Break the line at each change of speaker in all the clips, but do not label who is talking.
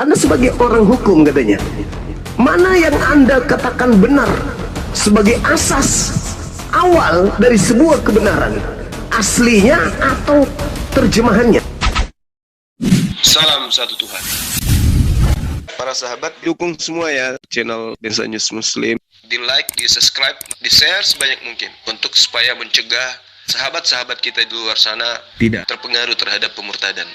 Anda sebagai orang hukum katanya, mana yang Anda katakan benar sebagai asas awal dari sebuah kebenaran, aslinya atau terjemahannya?
Salam satu Tuhan. Para sahabat, dukung semua ya channel Densa News Muslim. Di like, di subscribe, di share sebanyak mungkin untuk supaya mencegah sahabat-sahabat kita di luar sana tidak terpengaruh terhadap pemurtadan.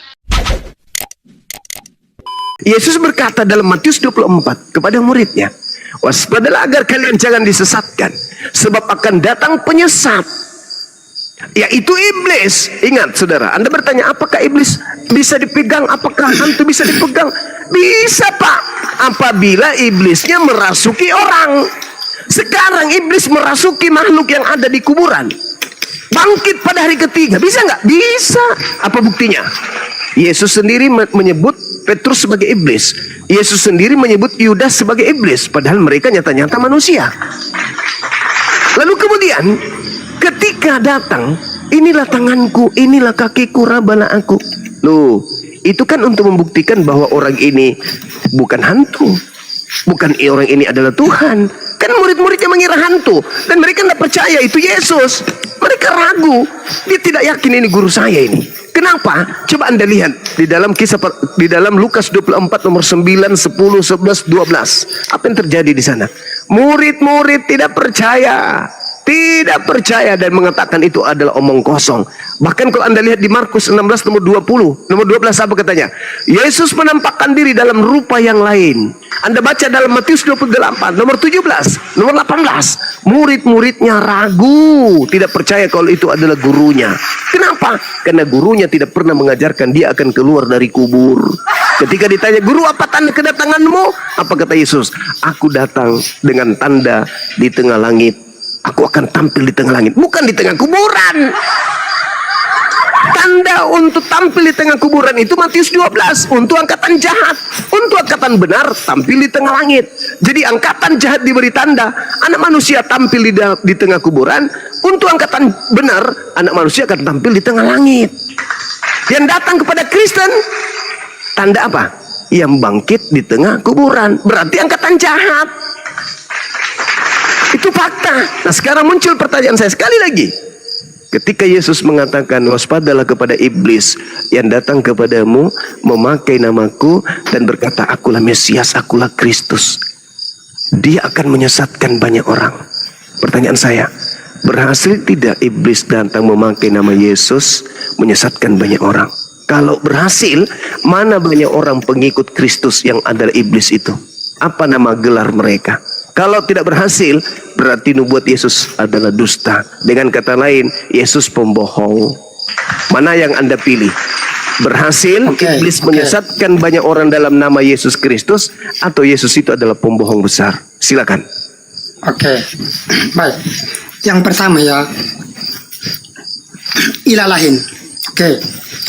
Yesus berkata dalam Matius 24 kepada muridnya, waspadalah agar kalian jangan disesatkan, sebab akan datang penyesat, yaitu iblis. Ingat saudara, Anda bertanya, apakah iblis bisa dipegang? Apakah hantu bisa dipegang? Bisa, Pak, apabila iblisnya merasuki orang. Sekarang iblis merasuki makhluk yang ada di kuburan, bangkit pada hari ketiga. Bisa nggak? Bisa. Apa buktinya? Yesus sendiri menyebut Petrus sebagai iblis. Yesus sendiri menyebut Yudas sebagai iblis, padahal mereka nyata-nyata manusia. Lalu kemudian ketika datang, inilah tanganku, inilah kakiku, rabalah aku. Loh, itu kan untuk membuktikan bahwa orang ini bukan hantu, bukan orang ini adalah Tuhan. Kan murid-muridnya mengira hantu, dan mereka tidak percaya itu Yesus. Mereka ragu, dia tidak yakin ini guru saya ini. Kenapa? Coba Anda lihat di dalam Lukas 24 nomor 9, 10, 11, 12. Apa yang terjadi di sana? Murid-murid tidak percaya dan mengatakan itu adalah omong kosong. Bahkan kalau Anda lihat di Markus 16 nomor 20, nomor 12 apa katanya? Yesus menampakkan diri dalam rupa yang lain. Anda baca dalam Matius 28 nomor 17, nomor 18, murid-muridnya ragu, tidak percaya kalau itu adalah gurunya. Kenapa? Karena gurunya tidak pernah mengajarkan dia akan keluar dari kubur. Ketika ditanya, guru apa tanda kedatanganmu? Apa kata Yesus? Aku datang dengan tanda di tengah langit. Aku akan tampil di tengah langit, bukan di tengah kuburan. Tanda untuk tampil di tengah kuburan itu Matius 12, untuk angkatan jahat. Untuk angkatan benar tampil di tengah langit. Jadi angkatan jahat diberi tanda, anak manusia tampil di tengah kuburan. Untuk angkatan benar, anak manusia akan tampil di tengah langit. Yang datang kepada Kristen, tanda apa? Yang bangkit di tengah kuburan, berarti angkatan jahat. Itu fakta. Nah, sekarang muncul pertanyaan saya sekali lagi. Ketika Yesus mengatakan, waspadalah kepada iblis yang datang kepadamu memakai namaku dan berkata, akulah Mesias, akulah Kristus, dia akan menyesatkan banyak orang. Pertanyaan saya, berhasil tidak iblis datang memakai nama Yesus menyesatkan banyak orang? Kalau berhasil, mana banyak orang pengikut Kristus yang adalah iblis itu? Apa nama gelar mereka? Kalau tidak berhasil, berarti nubuat Yesus adalah dusta. Dengan kata lain, Yesus pembohong. Mana yang Anda pilih? Berhasil, iblis menyesatkan banyak orang dalam nama Yesus Kristus, atau Yesus itu adalah pembohong besar? Silakan.
Baik. Yang pertama ya, ilalahin.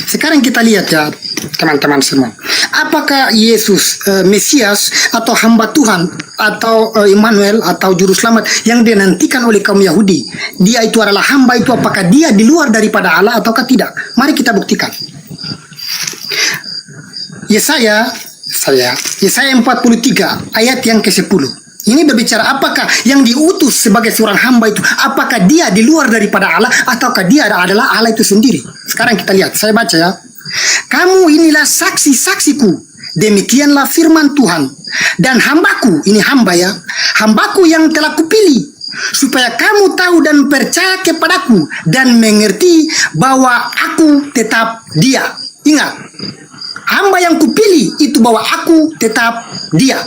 Sekarang kita lihat ya, teman-teman semua. Apakah Yesus Mesias atau hamba Tuhan atau Immanuel atau juru selamat yang dinantikan oleh kaum Yahudi? Dia itu adalah hamba itu, apakah dia di luar daripada Allah ataukah tidak? Mari kita buktikan. Yesaya 43 ayat yang ke-10. Ini berbicara apakah yang diutus sebagai seorang hamba itu, apakah dia di luar daripada Allah ataukah dia adalah Allah itu sendiri. Sekarang kita lihat, saya baca ya. Kamu inilah saksi-saksiku, demikianlah firman Tuhan. Dan hambaku, ini hamba ya, hambaku yang telah kupilih, supaya kamu tahu dan percaya kepadaku dan mengerti bahwa aku tetap dia. Ingat, hamba yang kupilih itu bahwa aku tetap dia.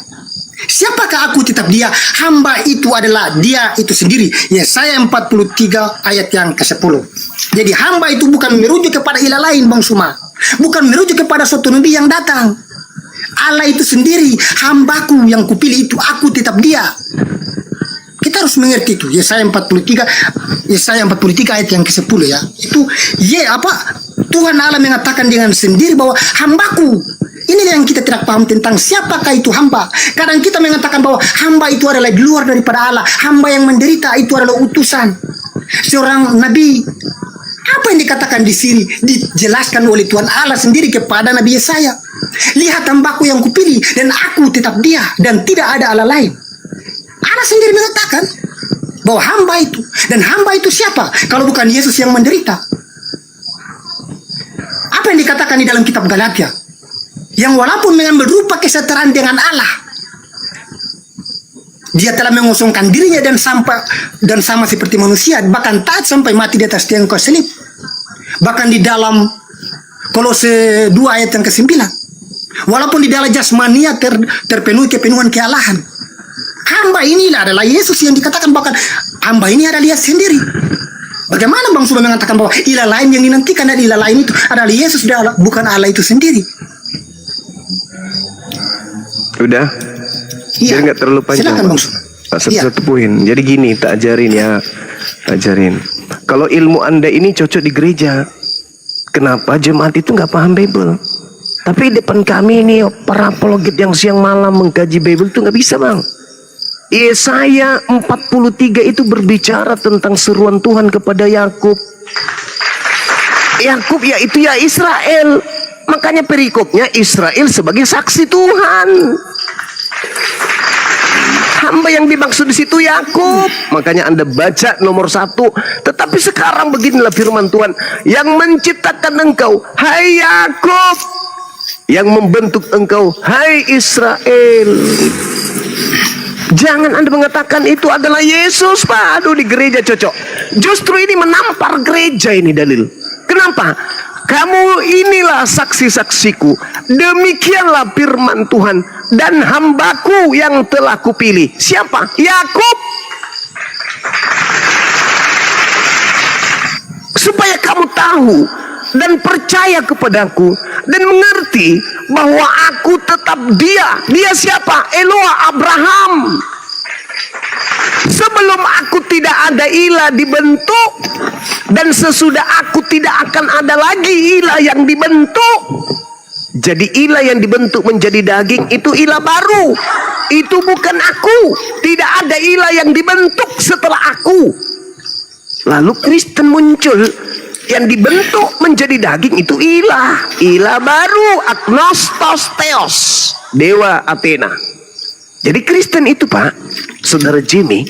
Siapakah aku tetap dia? Hamba itu adalah dia itu sendiri. Yesaya 43 ayat yang ke-10. Jadi hamba itu bukan merujuk kepada ilah lain, Bang Suma. Bukan merujuk kepada suatu nabi yang datang. Allah itu sendiri, hambaku yang kupilih itu, aku tetap dia. Kita harus mengerti itu. Yesaya 43 ayat yang ke-10 ya. Itu Tuhan Allah mengatakan dengan sendiri bahwa hambaku. Inilah yang kita tidak paham tentang siapakah itu hamba. Kadang kita mengatakan bahwa hamba itu adalah di luar daripada Allah. Hamba yang menderita itu adalah utusan seorang nabi. Apa yang dikatakan di sini dijelaskan oleh Tuhan Allah sendiri kepada Nabi Yesaya. Lihat hambaku yang kupilih dan aku tetap dia dan tidak ada Allah lain. Allah sendiri mengatakan bahwa hamba itu, dan hamba itu siapa kalau bukan Yesus yang menderita? Apa yang dikatakan di dalam kitab Galatia? Yang walaupun mengambil rupa kesetaraan dengan Allah, dia telah mengosongkan dirinya dan sama seperti manusia, bahkan taat sampai mati di atas tiang kayu salib. Bahkan di dalam Kolose 2 ayat yang ke-9, walaupun di dalam jasmania terpenuhi kepenuhan kealahan, hamba inilah adalah Yesus yang dikatakan, bahkan hamba ini adalah Dia sendiri. Bagaimana Bang Suma mengatakan bahwa ilah lain yang dinantikan dan ilah lain itu adalah Yesus, bukan Allah itu sendiri?
Udah?
Iya.
Biar nggak terlalu panjang.
Silakan Bang Suma.
Satu poin. Jadi gini, tak ajarin ya. Ajarin. Kalau ilmu Anda ini cocok di gereja, kenapa jemaat itu nggak paham Bible? Tapi depan kami ini para apologet yang siang malam mengkaji Bible itu nggak bisa, Bang. Yesaya 43 itu berbicara tentang seruan Tuhan kepada Yakub. Yakub yaitu ya Israel. Makanya perikopnya Israel sebagai saksi Tuhan. Hamba yang dimaksud di situ Yakub. Makanya Anda baca nomor 1. Tetapi sekarang beginilah firman Tuhan yang menciptakan engkau, hai Yakub, yang membentuk engkau, hai Israel. Jangan Anda mengatakan itu adalah Yesus, Pak. Aduh, di gereja cocok. Justru ini menampar gereja ini dalil. Kenapa? Kamu inilah saksi-saksiku. Demikianlah firman Tuhan. Dan hambaku yang telah kupilih. Siapa? Yakub. Supaya kamu tahu dan percaya kepadaku dan mengerti bahwa aku tetap dia. Dia siapa? Eloah Abraham. Sebelum aku tidak ada ilah dibentuk, dan sesudah aku tidak akan ada lagi ilah yang dibentuk. Jadi ilah yang dibentuk menjadi daging itu ilah baru. Itu bukan aku. Tidak ada ilah yang dibentuk setelah aku. Lalu Kristen muncul, yang dibentuk menjadi daging itu ilah. Ilah baru, agnostos theos, dewa Athena. Jadi Kristen itu, Pak, Saudara Jimmy,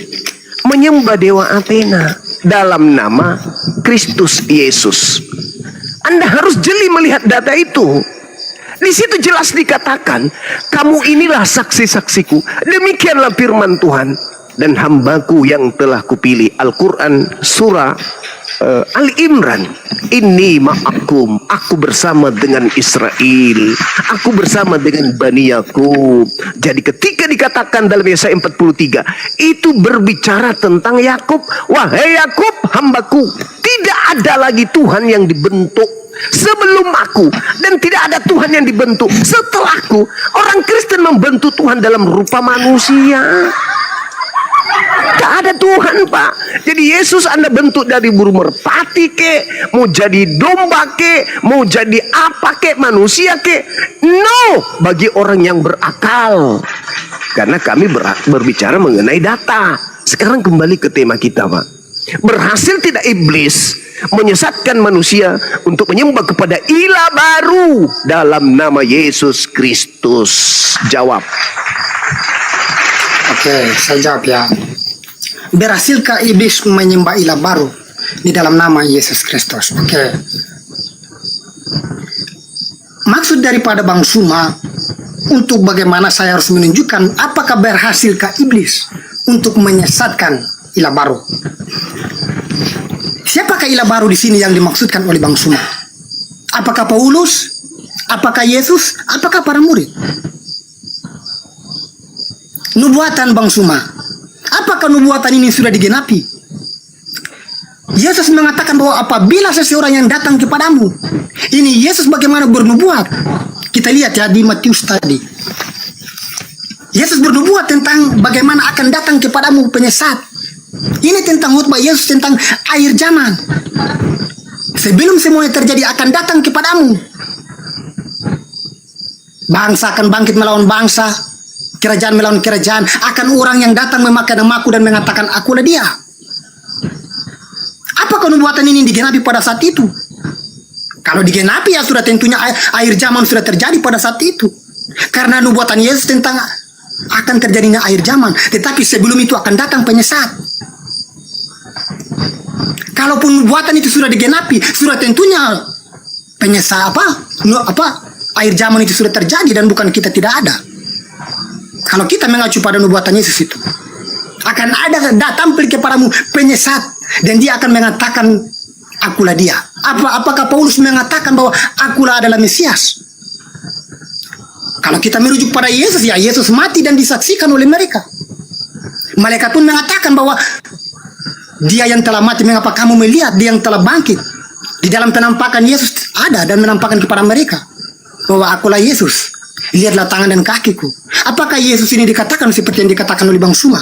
menyembah dewa Athena dalam nama Kristus Yesus. Anda harus jeli melihat data itu. Di situ jelas dikatakan, kamu inilah saksi-saksiku. Demikianlah firman Tuhan. Dan hambaku yang telah kupilih. Al-Quran surah Ali Imran. Ini ma'akum, aku bersama dengan Israel, aku bersama dengan Bani Yakub. Jadi ketika dikatakan dalam Yesaya 43, itu berbicara tentang Yakub. Wahai Yakub, hambaku, tidak ada lagi Tuhan yang dibentuk sebelum aku, dan tidak ada Tuhan yang dibentuk setelahku. Orang Kristen membentuk Tuhan dalam rupa manusia. Tak ada Tuhan, Pak. Jadi Yesus Anda bentuk dari burung merpati ke, mau jadi domba ke, mau jadi apa ke, manusia ke. No, bagi orang yang berakal. Karena kami berbicara mengenai data. Sekarang kembali ke tema kita, Pak. Berhasil tidak iblis menyesatkan manusia untuk menyembah kepada ilah baru dalam nama Yesus Kristus? Jawab.
Oke, saya jawab ya. Berhasilkah iblis menyembah ilah baru di dalam nama Yesus Kristus? Oke. Maksud daripada Bang Suma untuk bagaimana saya harus menunjukkan apakah berhasilkah iblis untuk menyesatkan ilah baru. Siapakah ilah baru di sini yang dimaksudkan oleh Bang Suma? Apakah Paulus? Apakah Yesus? Apakah para murid? Nubuatan Bang Suma. Apakah nubuatan ini sudah digenapi? Yesus mengatakan bahwa apabila seseorang yang datang kepadamu, ini Yesus bagaimana bernubuat. Kita lihat ya di Matius tadi. Yesus bernubuat tentang bagaimana akan datang kepadamu penyesat. Ini tentang khotbah Yesus tentang akhir zaman. Sebelum semuanya terjadi akan datang kepadamu. Bangsa akan bangkit melawan bangsa, kerajaan melawan kerajaan, akan orang yang datang memakai namaku dan mengatakan akulah dia. Apakah nubuatan ini digenapi pada saat itu? Kalau digenapi ya sudah tentunya akhir zaman sudah terjadi pada saat itu. Karena nubuatan Yesus tentang akan terjadinya akhir zaman. Tetapi sebelum itu akan datang penyesat. Kalaupun nubuatan itu sudah digenapi, sudah tentunya penyesat akhir zaman itu sudah terjadi dan bukan kita tidak ada. Kalau kita mengacu pada nubuatan Yesus itu, akan ada tampil kepadamu penyesat dan dia akan mengatakan akulah dia. Apakah Paulus mengatakan bahwa akulah adalah Mesias? Kalau kita merujuk pada Yesus, ya Yesus mati dan disaksikan oleh mereka. Malaikat pun mengatakan bahwa dia yang telah mati, mengapa kamu melihat dia yang telah bangkit? Di dalam penampakan Yesus ada dan menampakkan kepada mereka bahwa akulah Yesus. Lihatlah tangan dan kakiku. Apakah Yesus ini dikatakan seperti yang dikatakan oleh Bang Suma?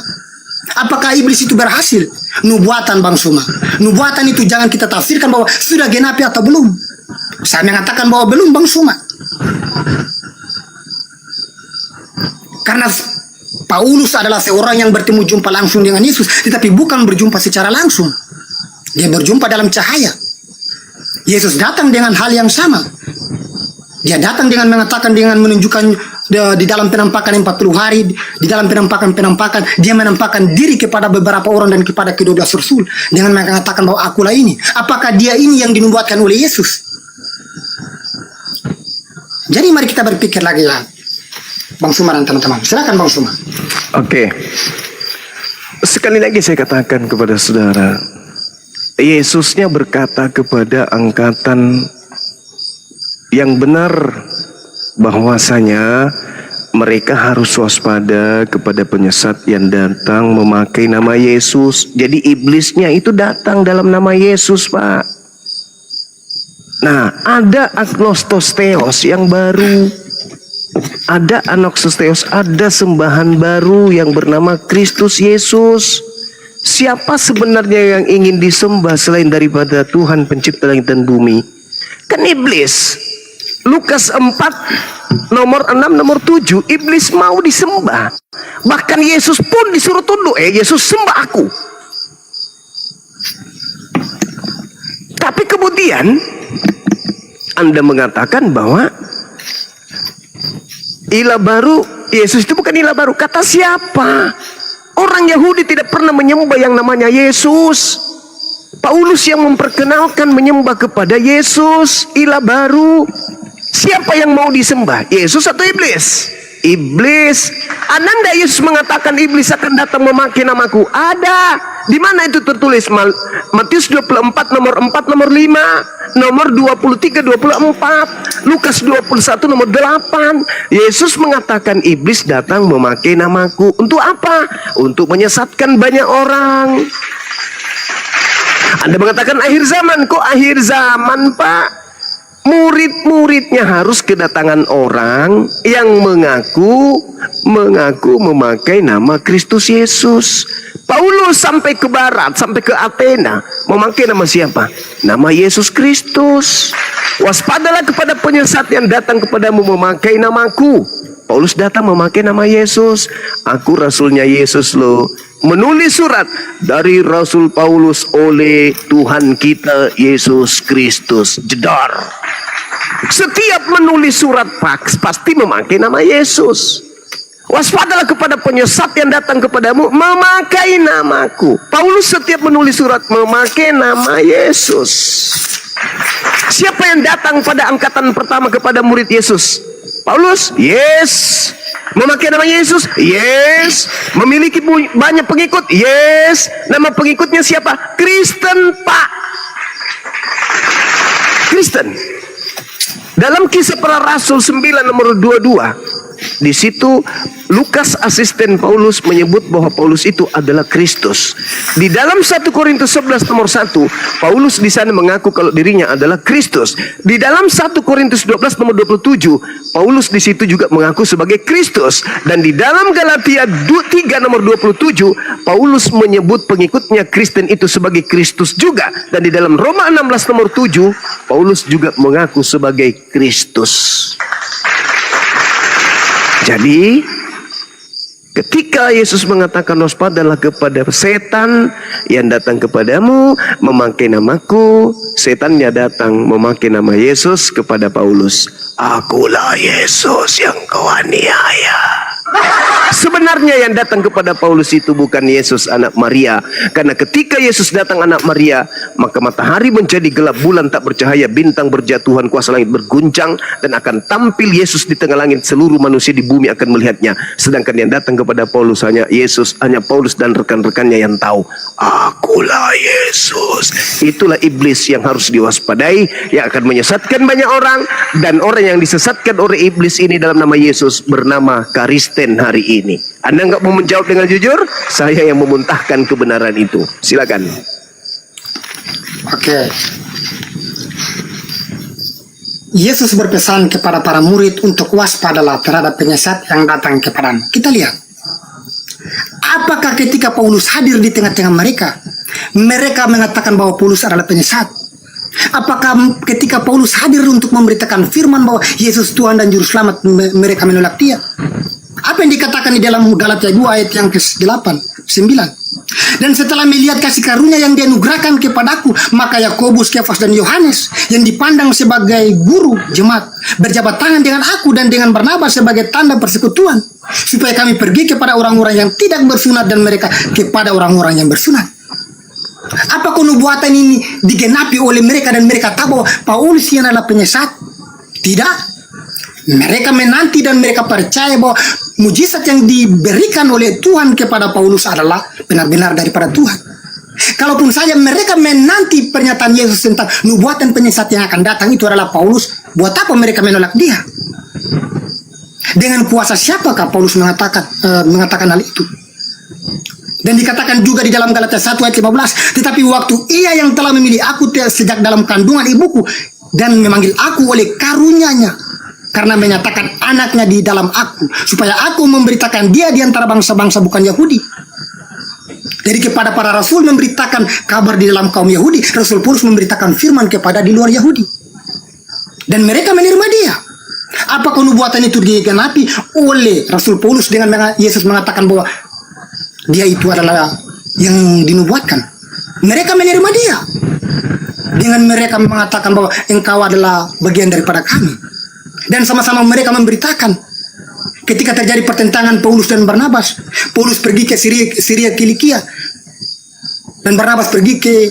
Apakah iblis itu berhasil? Nubuatan Bang Suma. Nubuatan itu jangan kita tafsirkan bahwa sudah genapi atau belum. Saya mengatakan bahwa belum Bang Suma. Karena Paulus adalah seorang yang bertemu jumpa langsung dengan Yesus, tetapi bukan berjumpa secara langsung. Dia berjumpa dalam cahaya. Yesus datang dengan hal yang sama. Dia datang dengan mengatakan, dengan menunjukkan di dalam penampakan 40 hari, di dalam penampakan dia menampakkan diri kepada beberapa orang dan kepada ke-12 rasul dengan mengatakan bahwa akulah ini. Apakah dia ini yang dinubuatkan oleh Yesus? Jadi mari kita berpikir lagi ya, Bang Suma dan teman-teman. Silakan Bang Suma.
Oke. Sekali lagi saya katakan kepada saudara, Yesusnya berkata kepada angkatan yang benar bahwasanya mereka harus waspada kepada penyesat yang datang memakai nama Yesus. Jadi iblisnya itu datang dalam nama Yesus, Pak. Nah, ada agnostosteos yang baru. Ada agnostosteos, ada sembahan baru yang bernama Kristus Yesus. Siapa sebenarnya yang ingin disembah selain daripada Tuhan pencipta langit dan bumi? Kan iblis. Lukas 4 nomor 6 nomor 7, iblis mau disembah. Bahkan Yesus pun disuruh tunduk. Yesus sembah aku. Tapi kemudian Anda mengatakan bahwa ilah baru, Yesus itu bukan ilah baru. Kata siapa? Orang Yahudi tidak pernah menyembah yang namanya Yesus. Paulus yang memperkenalkan menyembah kepada Yesus, ilah baru. Siapa yang mau disembah? Yesus atau iblis? Iblis. Ananda Yesus mengatakan iblis akan datang memakai namaku. Ada. Di mana itu tertulis? Matius 24 nomor 4 nomor 5, nomor 23 24, Lukas 21 nomor 8. Yesus mengatakan iblis datang memakai namaku. Untuk apa? Untuk menyesatkan banyak orang. Anda mengatakan akhir zaman. Kok akhir zaman, Pak? Murid-muridnya harus kedatangan orang yang mengaku memakai nama Kristus Yesus. Paulus sampai ke barat, sampai ke Athena, memakai nama siapa? Nama Yesus Kristus. Waspadalah kepada penyesat yang datang kepadamu memakai namaku. Paulus datang memakai nama Yesus. Aku rasulnya Yesus loh. Menulis surat dari Rasul Paulus oleh Tuhan kita Yesus Kristus. Jedar. Setiap menulis surat pasti memakai nama Yesus. Waspadalah kepada penyesat yang datang kepadamu memakai namaku. Paulus setiap menulis surat memakai nama Yesus. Siapa yang datang pada angkatan pertama kepada murid Yesus? Paulus? Yes. Memakai nama Yesus? Yes. Memiliki banyak pengikut? Yes. Nama pengikutnya siapa? Kristen, Pak. Kristen. Dalam Kisah Para Rasul 9 nomor 22, di situ Lukas asisten Paulus menyebut bahwa Paulus itu adalah Kristus. Di dalam 1 Korintus 11 nomor 1, Paulus di sana mengaku kalau dirinya adalah Kristus. Di dalam 1 Korintus 12 nomor 27, Paulus di situ juga mengaku sebagai Kristus. Dan di dalam Galatia 3 nomor 27, Paulus menyebut pengikutnya Kristen itu sebagai Kristus juga. Dan di dalam Roma 16 nomor 7, Paulus juga mengaku sebagai Kristus. Jadi Ketika Yesus mengatakan waspadalah kepada setan yang datang kepadamu memakai namaku, setannya datang memakai nama Yesus kepada Paulus. Akulah Yesus yang kau aniaya. Sebenarnya yang datang kepada Paulus itu bukan Yesus anak Maria. Karena ketika Yesus datang anak Maria, maka matahari menjadi gelap, bulan tak bercahaya, bintang berjatuhan, kuasa langit berguncang, dan akan tampil Yesus di tengah langit. Seluruh manusia di bumi akan melihatnya. Sedangkan yang datang kepada Paulus hanya Yesus, hanya Paulus dan rekan-rekannya yang tahu. Akulah Yesus. Itulah iblis yang harus diwaspadai, yang akan menyesatkan banyak orang. Dan orang yang disesatkan oleh iblis ini dalam nama Yesus bernama Karisten hari ini. Anda nggak mau menjawab dengan jujur? Saya yang memuntahkan kebenaran itu. Silakan.
Oke. Yesus berpesan kepada para murid untuk waspadalah terhadap penyesat yang datang kepadamu. Kita lihat. Apakah ketika Paulus hadir di tengah-tengah mereka, mereka mengatakan bahwa Paulus adalah penyesat? Apakah ketika Paulus hadir untuk memberitakan firman bahwa Yesus Tuhan dan Juru Selamat, mereka menolak dia? Apa yang dikatakan di dalam Galatia 2 ayat yang ke-8, 9. Dan setelah melihat kasih karunia yang dianugerahkan kepadaku, maka Yakobus, Kefas, dan Yohanes yang dipandang sebagai guru jemaat berjabat tangan dengan aku dan dengan Barnabas sebagai tanda persekutuan, supaya kami pergi kepada orang-orang yang tidak bersunat dan mereka kepada orang-orang yang bersunat. Apakah nubuatan ini digenapi oleh mereka dan mereka tahu bahwa Paulus yang adalah penyesat? Tidak. Mereka menanti dan mereka percaya bahwa mujizat yang diberikan oleh Tuhan kepada Paulus adalah benar-benar daripada Tuhan. Kalaupun saja mereka menanti pernyataan Yesus tentang nubuatan penyesat yang akan datang itu adalah Paulus, buat apa mereka menolak dia? Dengan kuasa siapakah Paulus mengatakan hal itu? Dan dikatakan juga di dalam Galatia 1 ayat 15, tetapi waktu ia yang telah memilih aku sejak dalam kandungan ibuku dan memanggil aku oleh karunia-Nya, karena menyatakan anaknya di dalam aku, supaya aku memberitakan dia di antara bangsa-bangsa bukan Yahudi. Jadi kepada para rasul memberitakan kabar di dalam kaum Yahudi, Rasul Paulus memberitakan firman kepada di luar Yahudi. Dan mereka menerima dia. Apakah nubuatan itu digenapi oleh Rasul Paulus dengan Yesus mengatakan bahwa dia itu adalah yang dinubuatkan? Mereka menerima dia. Dengan mereka mengatakan bahwa engkau adalah bagian daripada kami. Dan sama-sama mereka memberitakan. Ketika terjadi pertentangan Paulus dan Barnabas, Paulus pergi ke Syria Kilikia dan Barnabas pergi ke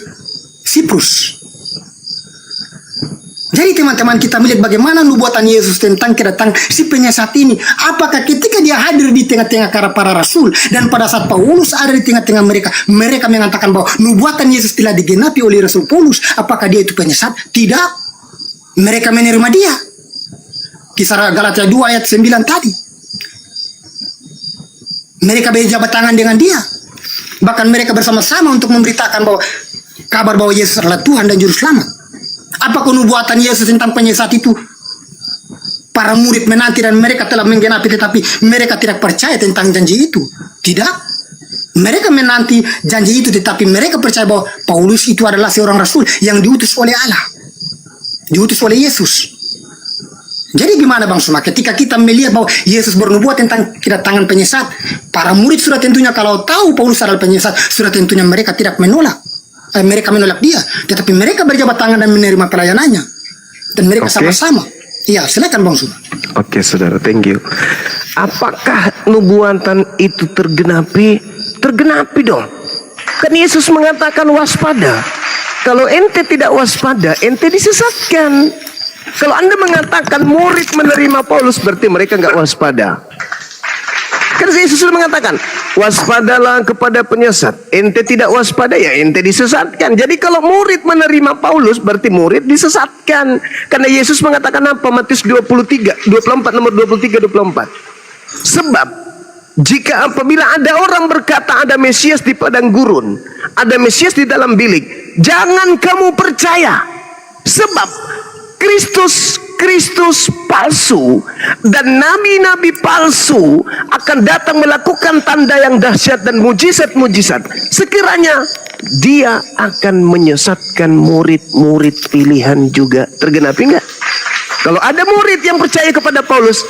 Siprus. Jadi teman-teman, kita melihat bagaimana nubuatan Yesus tentang kedatangan si penyesat ini. Apakah ketika dia hadir di tengah-tengah para rasul dan pada saat Paulus ada di tengah-tengah mereka, mereka mengatakan bahwa nubuatan Yesus telah digenapi oleh Rasul Paulus, apakah dia itu penyesat? Tidak. Mereka menerima dia. Kisah Galatia 2 ayat 9 tadi. Mereka berjabat tangan dengan dia. Bahkan mereka bersama-sama untuk memberitakan bahwa kabar bahwa Yesus adalah Tuhan dan Juru Selamat. Apakah nubuatan Yesus tentang penyesat itu para murid menanti dan mereka telah menggenapi, tetapi mereka tidak percaya tentang janji itu? Tidak. Mereka menanti janji itu, tetapi mereka percaya bahwa Paulus itu adalah seorang rasul yang diutus oleh Allah, diutus oleh Yesus. Jadi gimana Bang Suma, ketika kita melihat bahwa Yesus bernubuat tentang kedatangan penyesat, para murid sudah tentunya kalau tahu Paulus adalah penyesat, sudah tentunya mereka tidak menolak. Mereka menolak dia, tetapi mereka berjabat tangan dan menerima pelayanannya. Dan mereka sama-sama. Iya, silakan Bang Suma.
Oke, saudara, thank you. Apakah nubuatan itu tergenapi? Tergenapi dong. Kan Yesus mengatakan waspada. Kalau ente tidak waspada, ente disesatkan. Kalau Anda mengatakan murid menerima Paulus, berarti mereka nggak waspada. Kan Yesus sudah mengatakan, waspadalah kepada penyesat. Ente tidak waspada, ya ente disesatkan. Jadi kalau murid menerima Paulus, berarti murid disesatkan. Karena Yesus mengatakan apa? Matius 24, nomor 23-24. Sebab, jika apabila ada orang berkata ada Mesias di padang gurun, ada Mesias di dalam bilik, jangan kamu percaya. Sebab, Kristus palsu dan nabi-nabi palsu akan datang melakukan tanda yang dahsyat dan mujizat-mujizat. Sekiranya dia akan menyesatkan murid-murid pilihan juga. Tergenapi enggak? Kalau ada murid yang percaya kepada Paulus,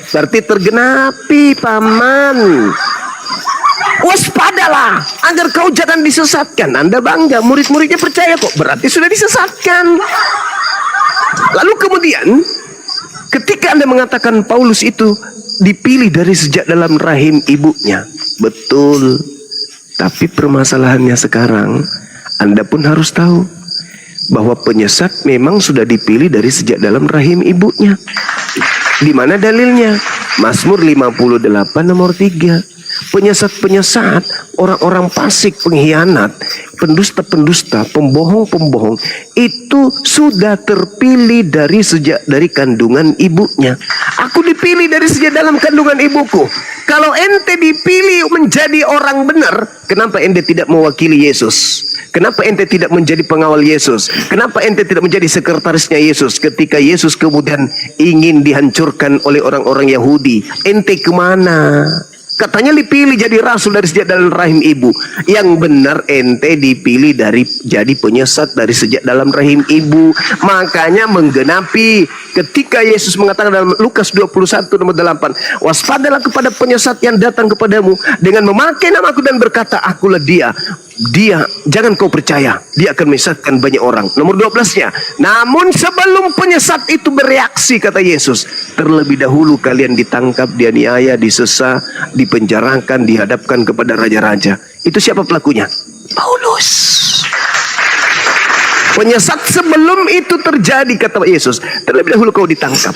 berarti tergenapi, paman. Waspadalah agar kau jangan disesatkan. Anda bangga murid-muridnya percaya kok, berarti sudah disesatkan. Lalu kemudian ketika Anda mengatakan Paulus itu dipilih dari sejak dalam rahim ibunya, betul. Tapi permasalahannya sekarang, Anda pun harus tahu bahwa penyesat memang sudah dipilih dari sejak dalam rahim ibunya. Di mana dalilnya? Mazmur 58 nomor 3. Penyesat-penyesat, orang-orang fasik, pengkhianat, pendusta-pendusta, pembohong-pembohong itu sudah terpilih dari kandungan ibunya. Aku dipilih dari sejak dalam kandungan ibuku. Kalau ente dipilih menjadi orang benar, kenapa ente tidak mewakili Yesus? Kenapa ente tidak menjadi pengawal Yesus? Kenapa ente tidak menjadi sekretarisnya Yesus ketika Yesus kemudian ingin dihancurkan oleh orang-orang Yahudi? Ente kemana? Katanya dipilih jadi rasul dari sejak dalam rahim ibu. Yang benar ente dipilih dari jadi penyesat dari sejak dalam rahim ibu. Makanya menggenapi ketika Yesus mengatakan dalam Lukas 21 nomor 8, waspadalah kepada penyesat yang datang kepadamu dengan memakai namaku dan berkata, akulah dia. Dia, jangan kau percaya, dia akan menyesatkan banyak orang. Nomor 12-nya, namun sebelum penyesat itu bereaksi, kata Yesus, terlebih dahulu kalian ditangkap, dianiaya, disesa, dipenjarakan, dihadapkan kepada raja-raja. Itu siapa pelakunya? Paulus. Penyesat sebelum itu terjadi, kata Yesus, terlebih dahulu kau ditangkap.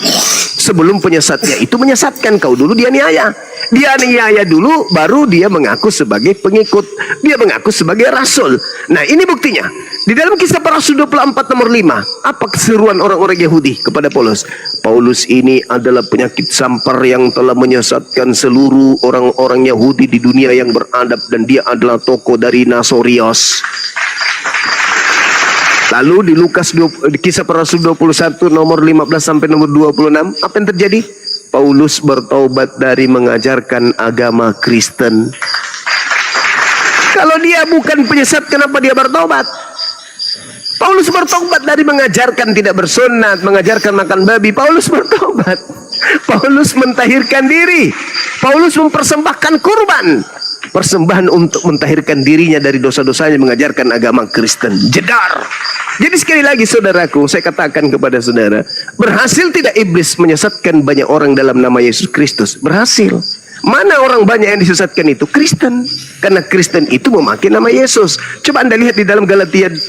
Sebelum penyesatnya itu menyesatkan kau dulu, dianiaya. Dianiaya dulu, baru dia mengaku sebagai pengikut. Dia mengaku sebagai rasul. Nah, ini buktinya. Di dalam Kisah Para Rasul 24 nomor 5, apa keseruan orang-orang Yahudi kepada Paulus? Paulus ini adalah penyakit sampar yang telah menyesatkan seluruh orang-orang Yahudi di dunia yang beradab, dan dia adalah tokoh dari Nasorios. Lalu di di Kisah Para Rasul 21 nomor 15 sampai nomor 26, apa yang terjadi? Paulus bertobat dari mengajarkan agama Kristen. Kalau dia bukan penyesat, kenapa dia bertobat? Paulus bertobat dari mengajarkan tidak bersunat, mengajarkan makan babi. Paulus bertobat. Paulus mentahirkan diri. Paulus mempersembahkan kurban. Persembahan untuk mentahirkan dirinya dari dosa-dosanya, mengajarkan agama Kristen. Jedar. Jadi sekali lagi saudaraku, saya katakan kepada saudara, berhasil tidak iblis menyesatkan banyak orang dalam nama Yesus Kristus? Berhasil. Mana orang banyak yang disesatkan itu? Kristen. Karena Kristen itu memakai nama Yesus. Coba Anda lihat di dalam Galatia 3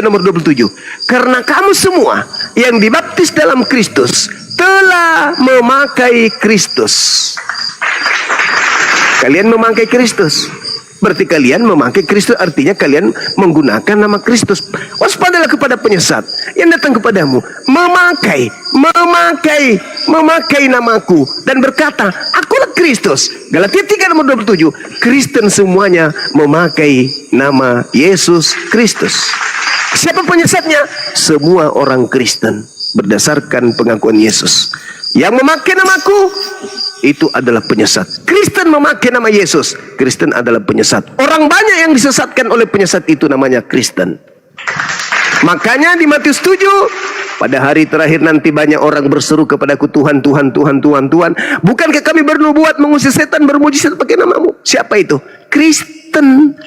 nomor 27. Karena kamu semua yang dibaptis dalam Kristus telah memakai Kristus. Kalian memakai Kristus. Berarti kalian memakai Kristus, artinya kalian menggunakan nama Kristus. Waspadalah kepada penyesat yang datang kepadamu, memakai namaku dan berkata, akulah Kristus. Galatia 3 nomor 27. Kristen semuanya memakai nama Yesus Kristus. Siapa penyesatnya? Semua orang Kristen berdasarkan pengakuan Yesus. Yang memakai namaku itu adalah penyesat. Kristen memakai nama Yesus, Kristen adalah penyesat. Orang banyak yang disesatkan oleh penyesat itu namanya Kristen. Makanya di Matius 7, pada hari terakhir nanti banyak orang berseru kepadaku, Tuhan, Tuhan, Tuhan, Tuhan, Tuhan. Bukankah kami bernubuat, mengusir setan, bermujizat pakai namamu? Siapa itu? Kristen.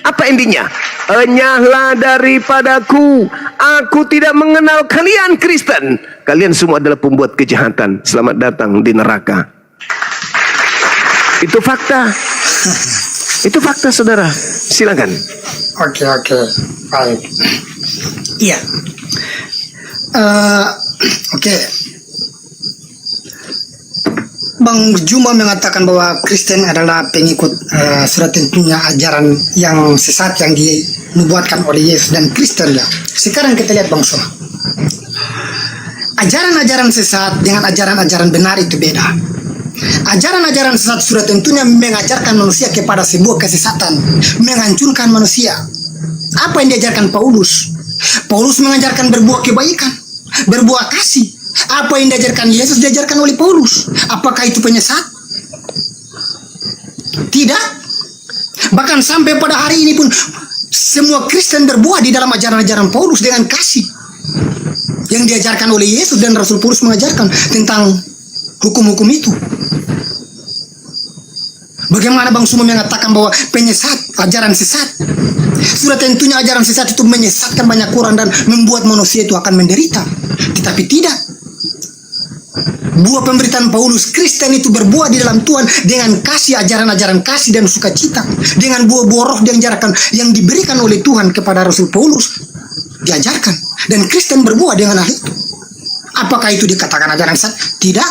Apa intinya? Enyahlah daripadaku, aku tidak mengenal kalian Kristen. Kalian semua adalah pembuat kejahatan. Selamat datang di neraka. Itu fakta. Itu fakta, saudara. Silakan.
Oke, baik. Iya. Oke. Bang Juma mengatakan bahwa Kristen adalah pengikut sudah tentunya ajaran yang sesat yang dinubuatkan oleh Yesus dan Kristen ya. Sekarang kita lihat Bang Soma. Ajaran-ajaran sesat dengan ajaran-ajaran benar itu beda. Ajaran-ajaran sesat sudah tentunya mengajarkan manusia kepada sebuah kesesatan, menghancurkan manusia. Apa yang diajarkan Paulus? Paulus mengajarkan berbuat kebaikan, berbuat kasih. Apa yang diajarkan Yesus diajarkan oleh Paulus. Apakah itu penyesat? Tidak. Bahkan sampai pada hari ini pun semua Kristen berbuat di dalam ajaran-ajaran Paulus dengan kasih yang diajarkan oleh Yesus, dan Rasul Paulus mengajarkan tentang hukum-hukum itu. Bagaimana Bang Suma mengatakan bahwa penyesat, ajaran sesat? Sudah tentunya ajaran sesat itu menyesatkan banyak orang dan membuat manusia itu akan menderita. Tetapi tidak. Buah pemberitaan Paulus, Kristen itu berbuah di dalam Tuhan dengan kasih, ajaran-ajaran kasih dan sukacita. Dengan buah-buah roh yang diberikan oleh Tuhan kepada Rasul Paulus, diajarkan. Dan Kristen berbuah dengan hal itu. Apakah itu dikatakan ajaran sesat? Tidak.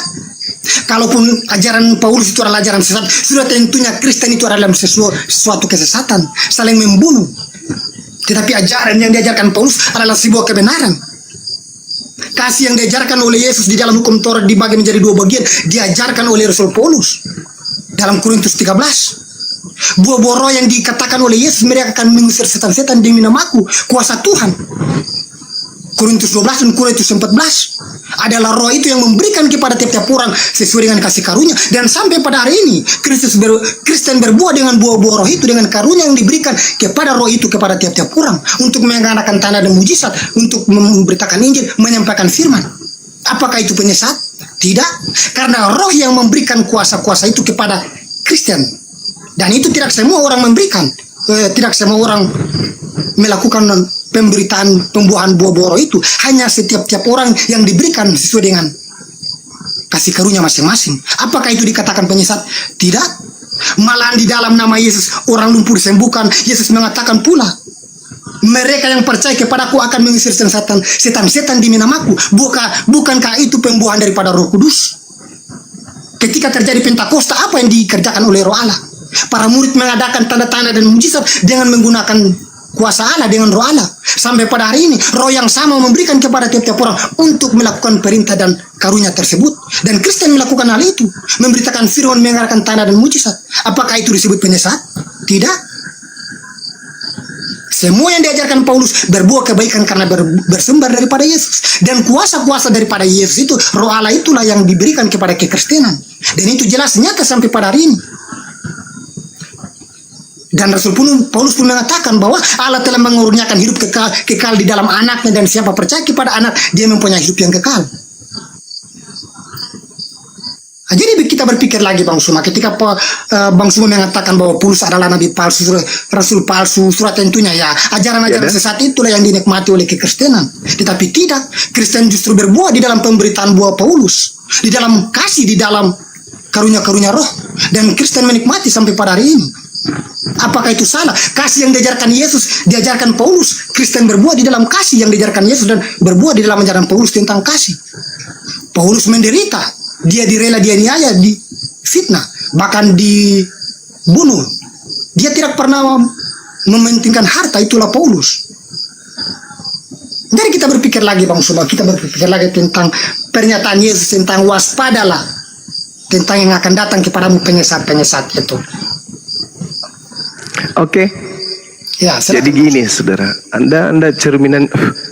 Kalaupun ajaran Paulus itu adalah ajaran sesat, sudah tentunya Kristen itu adalah sesuatu kesesatan, saling membunuh. Tetapi ajaran yang diajarkan Paulus adalah sebuah kebenaran. Kasih yang diajarkan oleh Yesus di dalam hukum Taurat dibagi menjadi dua bagian, diajarkan oleh Rasul Paulus dalam Korintus 13. Buah-buah roh yang dikatakan oleh Yesus, mereka akan mengusir setan-setan demi namaku, kuasa Tuhan. Korintus 12 dan Korintus 14 adalah roh itu yang memberikan kepada tiap-tiap orang sesuai dengan kasih karunia. Dan sampai pada hari ini Kristen berbuah dengan buah-buah roh itu, dengan karunia yang diberikan kepada roh itu kepada tiap-tiap orang untuk mengadakan tanda dan mujizat, untuk memberitakan Injil, menyampaikan firman. Apakah itu penyesat? Tidak, karena roh yang memberikan kuasa-kuasa itu kepada Kristen. Dan itu tidak semua orang memberikan, tidak semua orang melakukan pemberitaan pembuahan buah-buah roh itu. Hanya setiap-tiap orang yang diberikan sesuai dengan kasih karunia masing-masing. Apakah itu dikatakan penyesat? Tidak. Malahan di dalam nama Yesus orang lumpuh disembuhkan. Yesus mengatakan pula, mereka yang percaya kepadaku akan mengusir setan-setan demi namaku. Bukankah itu pembuahan daripada Roh Kudus? Ketika terjadi Pentakosta, apa yang dikerjakan oleh Roh Allah? Para murid mengadakan tanda-tanda dan mujizat dengan menggunakan kuasa Allah, dengan roh Allah. Sampai pada hari ini roh yang sama memberikan kepada tiap-tiap orang untuk melakukan perintah dan karunia tersebut. Dan Kristen melakukan hal itu, memberitakan firman, mengadakan tanda dan mujizat. Apakah itu disebut penyesat? Tidak. Semua yang diajarkan Paulus berbuah kebaikan karena bersumber daripada Yesus. Dan kuasa-kuasa daripada Yesus itu, roh Allah itulah yang diberikan kepada kekristenan. Dan itu jelas nyata sampai pada hari ini. Dan Rasul Paulus pun mengatakan bahwa Allah telah mengurniakan hidup kekal di dalam anaknya, dan siapa percaya kepada anak, dia mempunyai hidup yang kekal. Nah, jadi kita berpikir lagi Bang Suma, ketika Bang Suma mengatakan bahwa Paulus adalah nabi palsu, rasul palsu, surat tentunya ya ajaran-ajaran sesat itulah yang dinikmati oleh kekristenan. Tetapi tidak, Kristen justru berbuah di dalam pemberitaan buah Paulus, di dalam kasih, di dalam karunia-karunia roh, dan Kristen menikmati sampai pada hari ini. Apakah itu salah? Kasih yang diajarkan Yesus, diajarkan Paulus. Kristen berbuah di dalam kasih yang diajarkan Yesus dan berbuah di dalam ajaran Paulus tentang kasih. Paulus menderita, dia direla, dia niaya, di fitnah, bahkan dibunuh. Dia tidak pernah mementingkan harta, itulah Paulus. Jadi kita berpikir lagi Bang Suma, kita berpikir lagi tentang pernyataan Yesus tentang waspadalah, tentang yang akan datang kepadamu penyesat-penyesat itu.
Oke.
Ya,
jadi gini saudara, Anda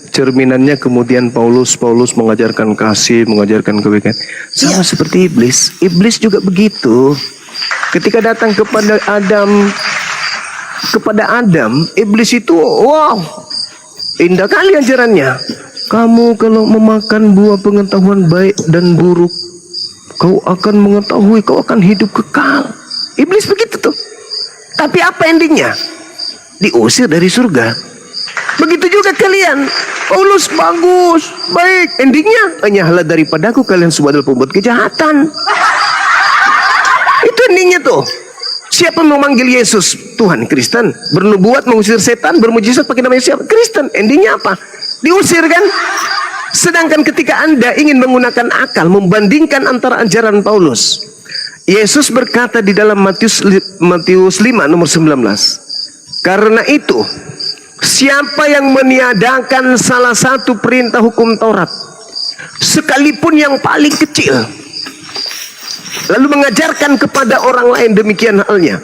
cerminannya kemudian Paulus mengajarkan kasih, mengajarkan kebaikan. Sama seperti iblis. Iblis juga begitu. Ketika datang kepada Adam, iblis itu wow, indah kali ajarannya. Kamu kalau memakan buah pengetahuan baik dan buruk, kau akan mengetahui, kau akan hidup kekal. Iblis begitu tuh. Tapi apa endingnya? Diusir dari surga. Begitu juga kalian. Paulus bagus, baik. Endingnya, hanyalah daripadaku kalian semua adalah pembuat kejahatan. Itu endingnya tuh. Siapa yang memanggil Yesus? Tuhan Kristen. Bernubuat, mengusir setan, bermujizat pakai namanya siapa? Kristen. Endingnya apa? Diusir kan? Sedangkan ketika Anda ingin menggunakan akal, membandingkan antara ajaran Paulus, Yesus berkata di dalam Matius 5 nomor 19. Karena itu, siapa yang meniadakan salah satu perintah hukum Taurat, sekalipun yang paling kecil, lalu mengajarkan kepada orang lain demikian halnya,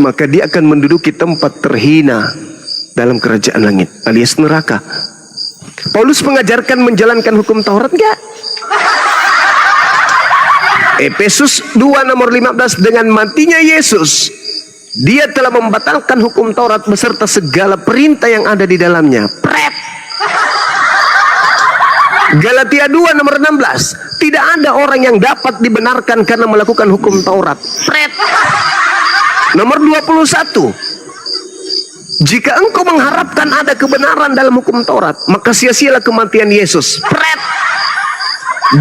maka dia akan menduduki tempat terhina dalam kerajaan langit, alias neraka. Paulus mengajarkan menjalankan hukum Taurat enggak? Efesus 2 nomor 15, dengan matinya Yesus, dia telah membatalkan hukum Taurat beserta segala perintah yang ada di dalamnya. Prep. Galatia 2 nomor 16. Tidak ada orang yang dapat dibenarkan karena melakukan hukum Taurat. Pret. Nomor 21. Jika engkau mengharapkan ada kebenaran dalam hukum Taurat, maka sia-sialah kematian Yesus. Pret.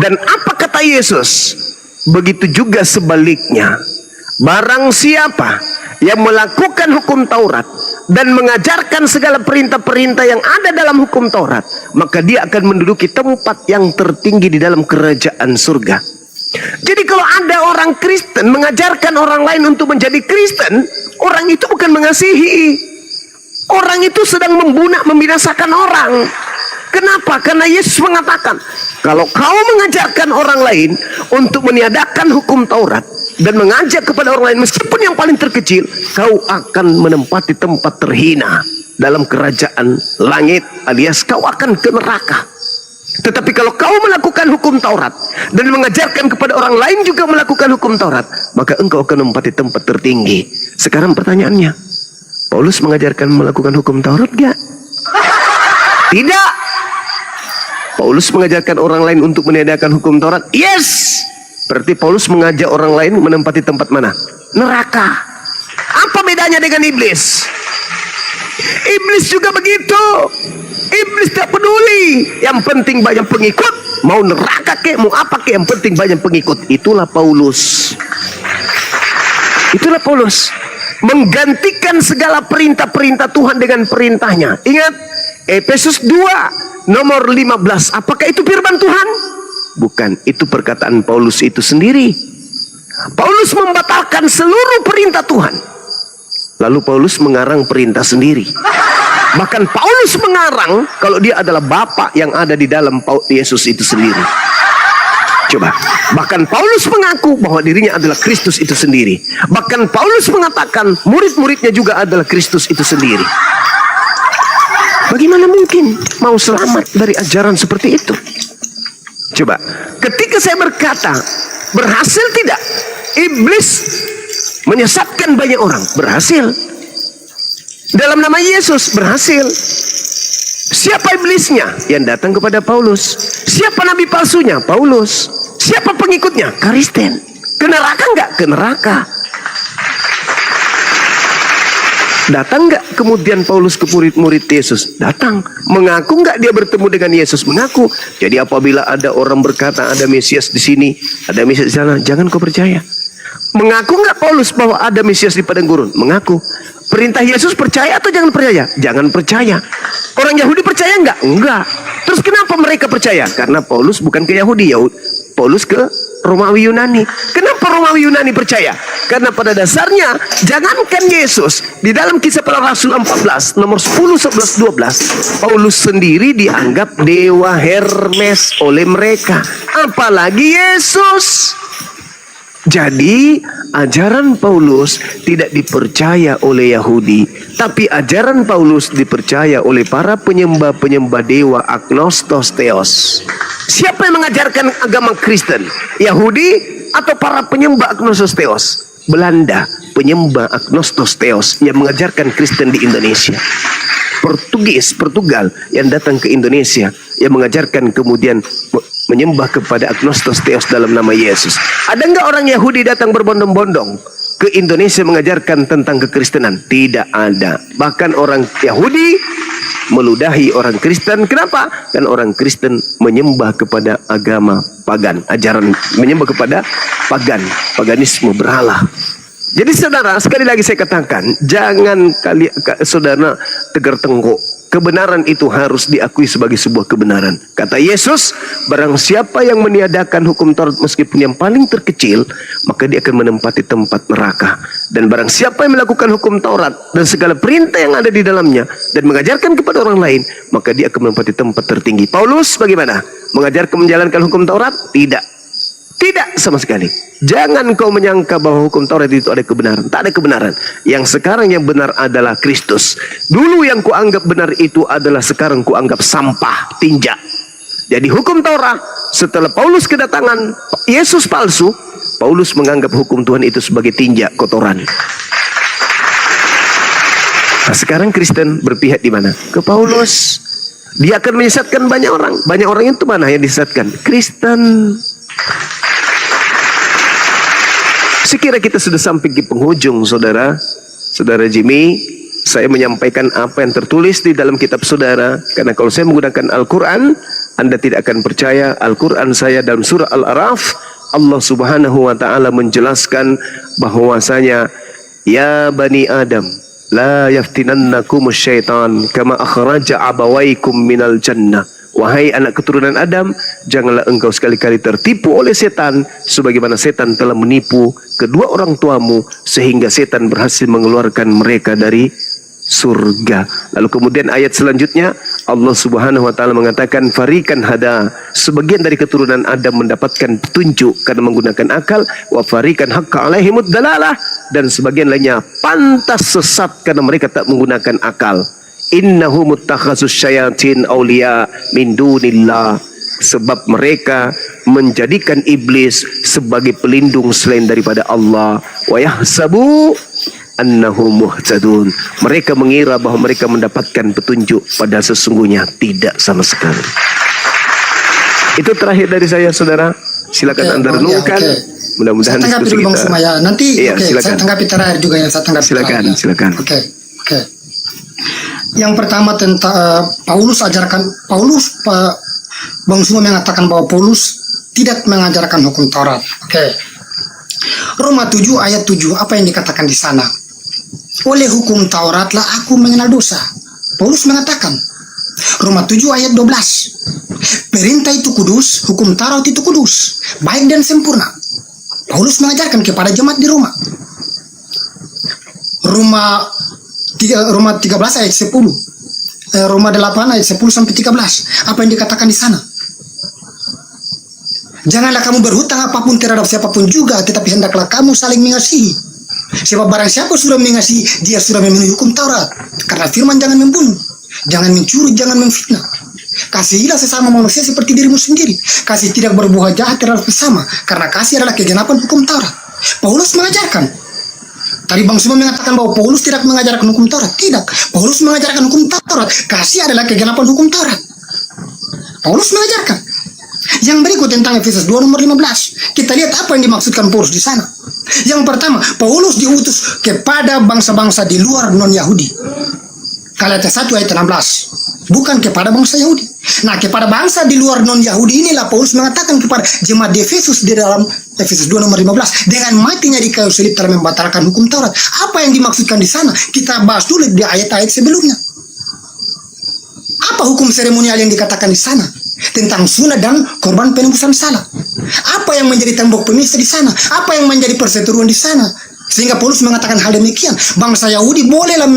Dan apa kata Yesus? Begitu juga sebaliknya. Barang siapa yang melakukan hukum Taurat dan mengajarkan segala perintah-perintah yang ada dalam hukum Taurat, maka dia akan menduduki tempat yang tertinggi di dalam kerajaan surga. Jadi kalau ada orang Kristen mengajarkan orang lain untuk menjadi Kristen, orang itu bukan mengasihi. Orang itu sedang membinasakan orang. Kenapa? Karena Yesus mengatakan, kalau kau mengajarkan orang lain untuk meniadakan hukum Taurat dan mengajak kepada orang lain meskipun yang paling terkecil, kau akan menempati tempat terhina dalam kerajaan langit, alias kau akan ke neraka. Tetapi kalau kau melakukan hukum Taurat dan mengajarkan kepada orang lain juga melakukan hukum Taurat, maka engkau akan menempati tempat tertinggi. Sekarang pertanyaannya, Paulus mengajarkan melakukan hukum Taurat gak? Tidak. Paulus mengajarkan orang lain untuk meniadakan hukum Taurat? Yes. Berarti Paulus mengajak orang lain menempati tempat mana? Neraka. Apa bedanya dengan iblis? Iblis juga begitu. Iblis tak peduli. Yang penting banyak pengikut. Mau neraka kek, mau apa kek, yang penting banyak pengikut. Itulah Paulus. Itulah Paulus. Menggantikan segala perintah-perintah Tuhan dengan perintahnya. Ingat, Efesus 2 nomor 15. Apakah itu firman Tuhan? Bukan, itu perkataan Paulus itu sendiri. Paulus membatalkan seluruh perintah Tuhan. Lalu Paulus mengarang perintah sendiri. Bahkan Paulus mengarang kalau dia adalah Bapa yang ada di dalam Yesus itu sendiri. Coba, bahkan Paulus mengaku bahwa dirinya adalah Kristus itu sendiri. Bahkan Paulus mengatakan murid-muridnya juga adalah Kristus itu sendiri. Bagaimana mungkin mau selamat dari ajaran seperti itu? Coba, ketika saya berkata, berhasil tidak? Iblis menyesatkan banyak orang. Berhasil. Dalam nama Yesus, berhasil. Siapa iblisnya? Yang datang kepada Paulus. Siapa nabi palsunya? Paulus. Siapa pengikutnya? Kristen. Ke neraka enggak? Ke neraka. Datang enggak kemudian Paulus ke murid-murid Yesus? Datang. Mengaku enggak dia bertemu dengan Yesus? Mengaku. Jadi apabila ada orang berkata ada Mesias di sini, ada Mesias di sana, jangan kau percaya. Mengaku enggak Paulus bahwa ada Mesias di padang gurun? Mengaku. Perintah Yesus percaya atau jangan percaya? Jangan percaya. Orang Yahudi percaya enggak? Enggak. Terus kenapa mereka percaya? Karena Paulus bukan ke Yahudi. Paulus ke Romawi Yunani. Kenapa Romawi Yunani percaya? Karena pada dasarnya, jangankan Yesus, di dalam Kisah Para Rasul 14, nomor 10, 11, 12, Paulus sendiri dianggap dewa Hermes oleh mereka. Apalagi Yesus. Jadi ajaran Paulus tidak dipercaya oleh Yahudi, tapi ajaran Paulus dipercaya oleh para penyembah-penyembah dewa agnostos theos. Siapa yang mengajarkan agama Kristen? Yahudi atau para penyembah agnostos theos? Belanda, penyembah agnostos theos yang mengajarkan Kristen di Indonesia. Portugal yang datang ke Indonesia yang mengajarkan kemudian menyembah kepada agnostos theos dalam nama Yesus. Ada enggak orang Yahudi datang berbondong-bondong ke Indonesia mengajarkan tentang kekristenan? Tidak ada. Bahkan orang Yahudi meludahi orang Kristen. Kenapa? Karena orang Kristen menyembah kepada agama pagan, ajaran menyembah kepada paganisme, berhala. Jadi saudara, sekali lagi saya katakan, jangan saudara tegar tengkuk. Kebenaran itu harus diakui sebagai sebuah kebenaran. Kata Yesus, barang siapa yang meniadakan hukum Taurat meskipun yang paling terkecil, maka dia akan menempati tempat neraka. Dan barang siapa yang melakukan hukum Taurat dan segala perintah yang ada di dalamnya dan mengajarkan kepada orang lain, maka dia akan menempati tempat tertinggi. Paulus bagaimana? Mengajarkan menjalankan hukum Taurat? Tidak. Tidak sama sekali. Jangan kau menyangka bahwa hukum Taurat itu ada kebenaran. Tak ada kebenaran. Yang sekarang yang benar adalah Kristus. Dulu yang kuanggap benar itu adalah sekarang kuanggap sampah, tinja. Jadi hukum Taurat, setelah Paulus kedatangan Yesus palsu, Paulus menganggap hukum Tuhan itu sebagai tinja, kotoran. Nah, sekarang Kristen berpihak di mana? Ke Paulus. Dia akan menyesatkan banyak orang. Banyak orang itu mana yang disesatkan? Kristen. Sekira kita sudah sampai di penghujung, saudara Jimmy. Saya menyampaikan apa yang tertulis di dalam kitab saudara. Karena kalau saya menggunakan Al-Quran, Anda tidak akan percaya. Al-Quran saya dalam surah Al-Araf, Allah subhanahu wa ta'ala menjelaskan bahwasanya, Ya Bani Adam, La yaftinannakum syaitan kama akhraja abawaikum minal jannah. Wahai anak keturunan Adam, janganlah engkau sekali-kali tertipu oleh setan sebagaimana setan telah menipu kedua orang tuamu sehingga setan berhasil mengeluarkan mereka dari surga. Lalu kemudian ayat selanjutnya Allah subhanahu wa ta'ala mengatakan, Farikan hada, sebagian dari keturunan Adam mendapatkan petunjuk karena menggunakan akal, wa farikan haqqa alaihimud dalalah, dan sebagian lainnya pantas sesat karena mereka tak menggunakan akal. Innahu muttakhazus syayatin awliya min dunillah, sebab mereka menjadikan iblis sebagai pelindung selain daripada Allah. Wa yahsabu annahu muhtadun, mereka mengira bahwa mereka mendapatkan petunjuk, padahal sesungguhnya tidak sama sekali. Itu terakhir dari saya, saudara. Silakan Anda renungkan. Mudah-mudahan
saya tanggapi
diskusi
dulu Bang
kita.
Sumaya. Nanti
Silakan.
saya tanggapi terakhir juga ya. Saya tanggapi
Silakan.
Oke. Yang pertama tentang Bang Suma mengatakan bahwa Paulus tidak mengajarkan hukum Taurat. Roma 7 ayat 7, apa yang dikatakan di sana? Oleh hukum Tauratlah aku mengenal dosa. Paulus mengatakan. Roma 7 ayat 12. Perintah itu kudus, hukum Taurat itu kudus, baik dan sempurna. Paulus mengajarkan kepada jemaat di Roma. Roma 13 ayat 10. Roma 8 ayat 10 sampai 13. Apa yang dikatakan di sana? Janganlah kamu berhutang apapun terhadap siapapun juga, tetapi hendaklah kamu saling mengasihi. Sebab barang siapa sudah mengasihi, dia sudah memenuhi hukum Taurat. Karena firman jangan membunuh, jangan mencuri, jangan memfitnah. Kasihilah sesama manusia seperti dirimu sendiri. Kasih tidak berbuat jahat terhadap sesama, karena kasih adalah kegenapan hukum Taurat. Paulus mengajarkan. Tadi Bang Suma mengatakan bahwa Paulus tidak mengajarkan hukum Taurat. Tidak, Paulus mengajarkan hukum Taurat. Kasih adalah kegenapan hukum Taurat. Paulus mengajarkan. Yang berikut tentang Efesus 2 nomor 15. Kita lihat apa yang dimaksudkan Paulus di sana. Yang pertama, Paulus diutus kepada bangsa-bangsa di luar non-Yahudi. Galatia 1 ayat 16. Bukan kepada bangsa Yahudi. Nah, kepada bangsa di luar non-Yahudi inilah Paulus mengatakan kepada jemaat di Efesus di dalam Efesus 2 nomor 15. Dengan matinya di kayu salib telah membatalkan hukum Taurat. Apa yang dimaksudkan di sana? Kita bahas dulu di ayat-ayat sebelumnya. Apa hukum seremonial yang dikatakan di sana? Tentang sunat dan korban penebusan salah. Apa yang menjadi tembok pemisah di sana? Apa yang menjadi perseteruan di sana? Sehingga Paulus mengatakan hal demikian. Bangsa Yahudi bolehlah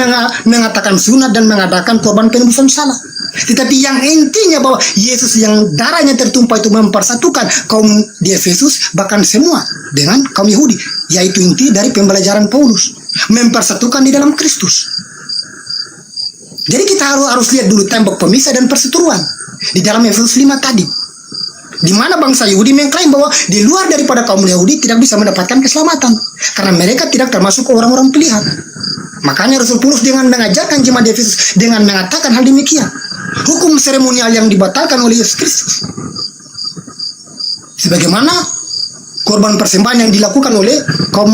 mengatakan sunat dan mengadakan korban penebusan salah. Tetapi yang intinya bahwa Yesus yang darahnya tertumpah itu mempersatukan kaum di Efesus bahkan semua dengan kaum Yahudi. Yaitu inti dari pembelajaran Paulus. Mempersatukan di dalam Kristus. Jadi kita harus lihat dulu tembok pemisah dan perseteruan. Di dalam Efesus 5 tadi, di mana bangsa Yahudi mengklaim bahwa di luar daripada kaum Yahudi tidak bisa mendapatkan keselamatan karena mereka tidak termasuk orang-orang pilihan. Makanya Rasul Paulus dengan mengajarkan jemaat di Efesus dengan mengatakan hal demikian. Hukum seremonial yang dibatalkan oleh Yesus Kristus, sebagaimana korban persembahan yang dilakukan oleh kaum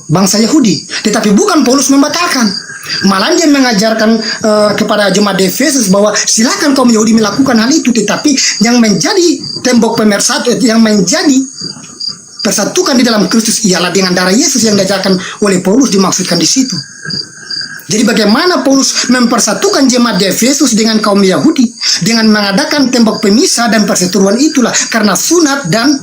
bangsa Yahudi. Tetapi bukan Paulus membatalkan. Malah dia mengajarkan kepada jemaat di Efesus bahwa silakan kaum Yahudi melakukan hal itu, tetapi yang menjadi tembok pemersatu, yang menjadi persatukan di dalam Kristus ialah dengan darah Yesus yang diajarkan oleh Paulus dimaksudkan di situ. Jadi bagaimana Paulus mempersatukan jemaat di Efesus dengan kaum Yahudi dengan mengadakan tembok pemisah dan perseteruan itulah karena sunat dan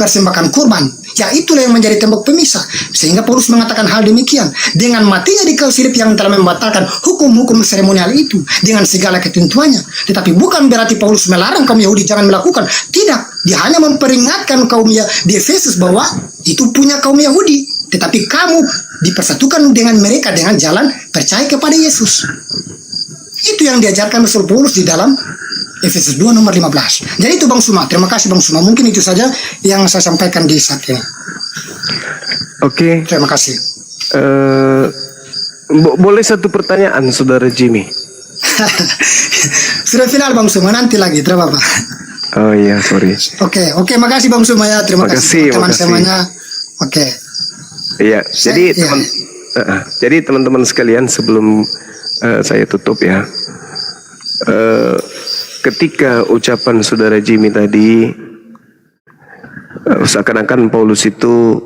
persembahkan kurban. Ya itulah yang menjadi tembok pemisah. Sehingga Paulus mengatakan hal demikian. Dengan matinya di kayu salib yang telah membatalkan hukum-hukum seremonial itu dengan segala ketentuannya. Tetapi bukan berarti Paulus melarang kaum Yahudi jangan melakukan. Tidak. Dia hanya memperingatkan kaum di Efesus bahwa itu punya kaum Yahudi. Tetapi kamu dipersatukan dengan mereka dengan jalan percaya kepada Yesus. Itu yang diajarkan Rasul Paulus di dalam Efesus 2 nomor 15. Jadi itu Bang Suma. Terima kasih Bang Suma. Mungkin itu saja yang saya sampaikan di saat ini.
Oke.
Terima kasih.
Boleh satu pertanyaan, Saudara Jimmy?
Sudah final Bang Suma, nanti lagi, tidak apa-apa.
Oh iya, sorry.
Oke, makasih Bang Suma ya, terima kasih
Makasih,
teman-temannya. Oke.
Iya, jadi
Iya.
jadi teman-teman sekalian, sebelum saya tutup ya, ketika ucapan saudara Jimmy tadi, seakan-akan Paulus itu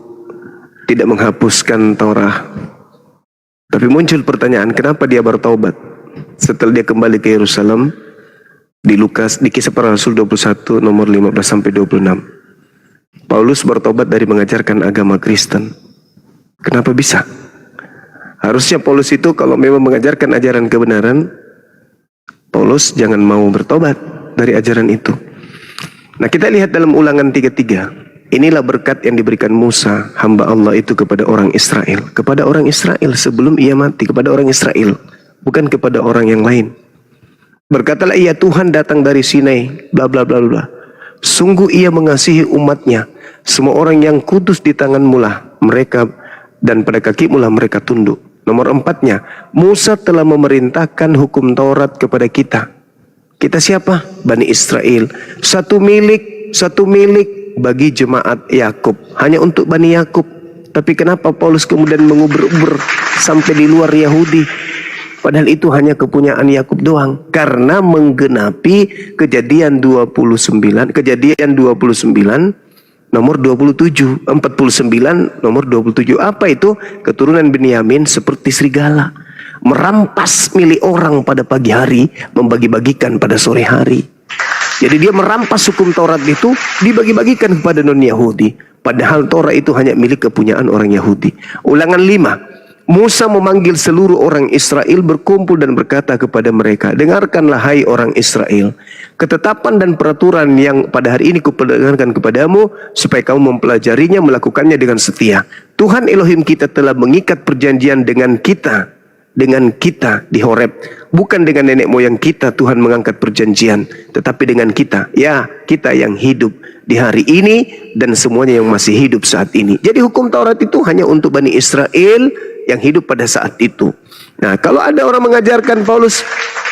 tidak menghapuskan Taurat, tapi muncul pertanyaan, kenapa dia bertobat setelah dia kembali ke Yerusalem? Di Lukas, di Kisah Para Rasul 21 nomor 15 sampai 26. Paulus bertobat dari mengajarkan agama Kristen. Kenapa bisa? Harusnya Paulus itu kalau memang mengajarkan ajaran kebenaran, Paulus jangan mau bertobat dari ajaran itu. Nah, kita lihat dalam Ulangan 33. Inilah berkat yang diberikan Musa, hamba Allah itu kepada orang Israel. Kepada orang Israel sebelum ia mati, kepada orang Israel, bukan kepada orang yang lain. Berkatalah ia, Tuhan datang dari Sinai, bla bla bla bla. Sungguh ia mengasihi umatnya. Semua orang yang kudus di tanganmu lah mereka, dan pada kakimu lah mereka tunduk. Nomor 4-nya, Musa telah memerintahkan hukum Taurat kepada kita. Kita siapa? Bani Israel. Satu milik bagi jemaat Yakub. Hanya untuk Bani Yakub. Tapi kenapa Paulus kemudian mengubur-ubur sampai di luar Yahudi? Padahal itu hanya kepunyaan Yakub doang. Karena menggenapi Kejadian 29 nomor 27, 49 nomor 27. Apa itu? Keturunan Benyamin seperti serigala, merampas milik orang pada pagi hari, membagi-bagikan pada sore hari. Jadi dia merampas hukum Taurat itu, dibagi-bagikan kepada non-Yahudi. Padahal Taurat itu hanya milik kepunyaan orang Yahudi. Ulangan 5. Musa memanggil seluruh orang Israel berkumpul dan berkata kepada mereka, dengarkanlah hai orang Israel, ketetapan dan peraturan yang pada hari ini kuperdengarkan kepadamu, supaya kamu mempelajarinya, melakukannya dengan setia. Tuhan Elohim kita telah mengikat perjanjian dengan kita di Horeb. Bukan dengan nenek moyang kita Tuhan mengangkat perjanjian, tetapi dengan kita, ya kita yang hidup di hari ini dan semuanya yang masih hidup saat ini. Jadi hukum Taurat itu hanya untuk Bani Israel yang hidup pada saat itu. Nah, kalau ada orang mengajarkan Paulus,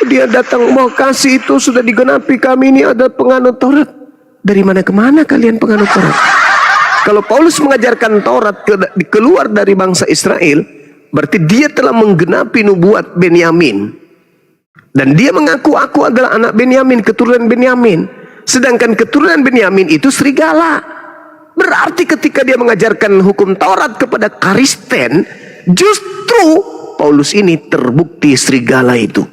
dia datang mau kasih itu sudah digenapi, kami ini ada penganut Taurat. Dari mana ke mana kalian penganut Taurat? Kalau Paulus mengajarkan Taurat keluar dari bangsa Israel, berarti dia telah menggenapi nubuat Benyamin. Dan dia mengaku aku adalah anak Benyamin, keturunan Benyamin. Sedangkan keturunan Benyamin itu serigala. Berarti ketika dia mengajarkan hukum Taurat kepada Kristen, justru Paulus ini terbukti serigala itu.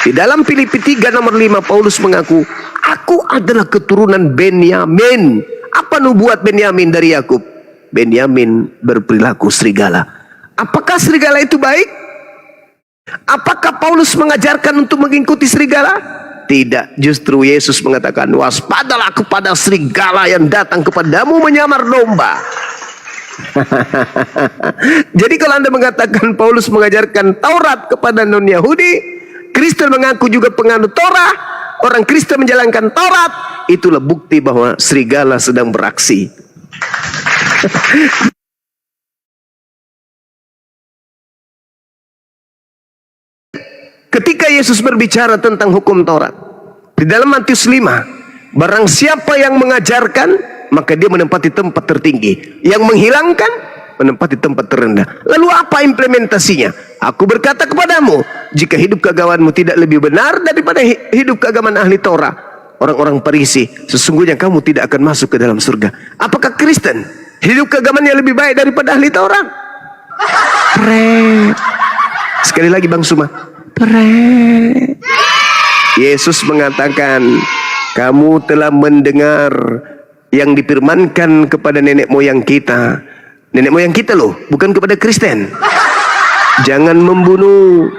Di dalam Filipi 3 nomor 5 Paulus mengaku, aku adalah keturunan Benyamin. Apa nubuat Benyamin dari Yakub? Benyamin berperilaku serigala. Apakah serigala itu baik? Apakah Paulus mengajarkan untuk mengikuti serigala? Tidak, justru Yesus mengatakan, waspadalah kepada serigala yang datang kepadamu menyamar domba. Jadi kalau Anda mengatakan Paulus mengajarkan Taurat kepada non-Yahudi, Kristen mengaku juga penganut Taurat, orang Kristen menjalankan Taurat, itulah bukti bahwa serigala sedang beraksi. Ketika Yesus berbicara tentang hukum Taurat, di dalam Matius 5, barang siapa yang mengajarkan, maka dia menempati tempat tertinggi. Yang menghilangkan, menempati tempat terendah. Lalu apa implementasinya? Aku berkata kepadamu, jika hidup keagamanmu tidak lebih benar daripada hidup keagamaan ahli Taurat, orang-orang Farisi, sesungguhnya kamu tidak akan masuk ke dalam surga. Apakah Kristen hidup keagamaan yang lebih baik daripada ahli Taurat? Sekali lagi Bang Suma. Yesus mengatakan, kamu telah mendengar yang difirmankan kepada nenek moyang kita. Nenek moyang kita loh, bukan kepada Kristen. Jangan membunuh.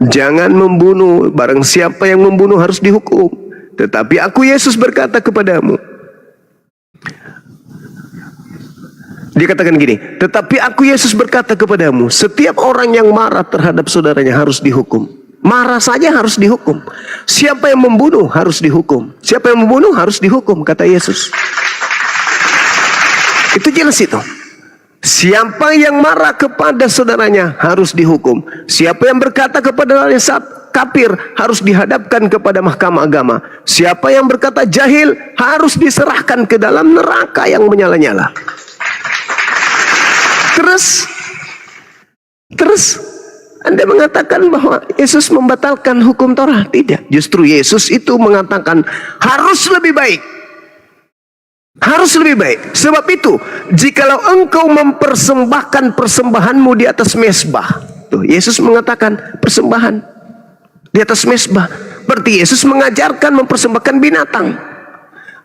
Jangan membunuh. Barang siapa yang membunuh harus dihukum. Tetapi aku Yesus berkata kepadamu. Dia katakan gini, tetapi aku Yesus berkata kepadamu, setiap orang yang marah terhadap saudaranya harus dihukum. Marah saja harus dihukum. Siapa yang membunuh harus dihukum. Siapa yang membunuh harus dihukum, kata Yesus. Itu jelas itu. Siapa yang marah kepada saudaranya harus dihukum. Siapa yang berkata kepada saudaranya kafir harus dihadapkan kepada mahkamah agama. Siapa yang berkata jahil harus diserahkan ke dalam neraka yang menyala-nyala. Terus Anda mengatakan bahwa Yesus membatalkan hukum Torah? Tidak. Justru Yesus itu mengatakan harus lebih baik. Harus lebih baik. Sebab itu, jikalau engkau mempersembahkan persembahanmu di atas mezbah. Tuh, Yesus mengatakan persembahan di atas mezbah. Berarti Yesus mengajarkan mempersembahkan binatang.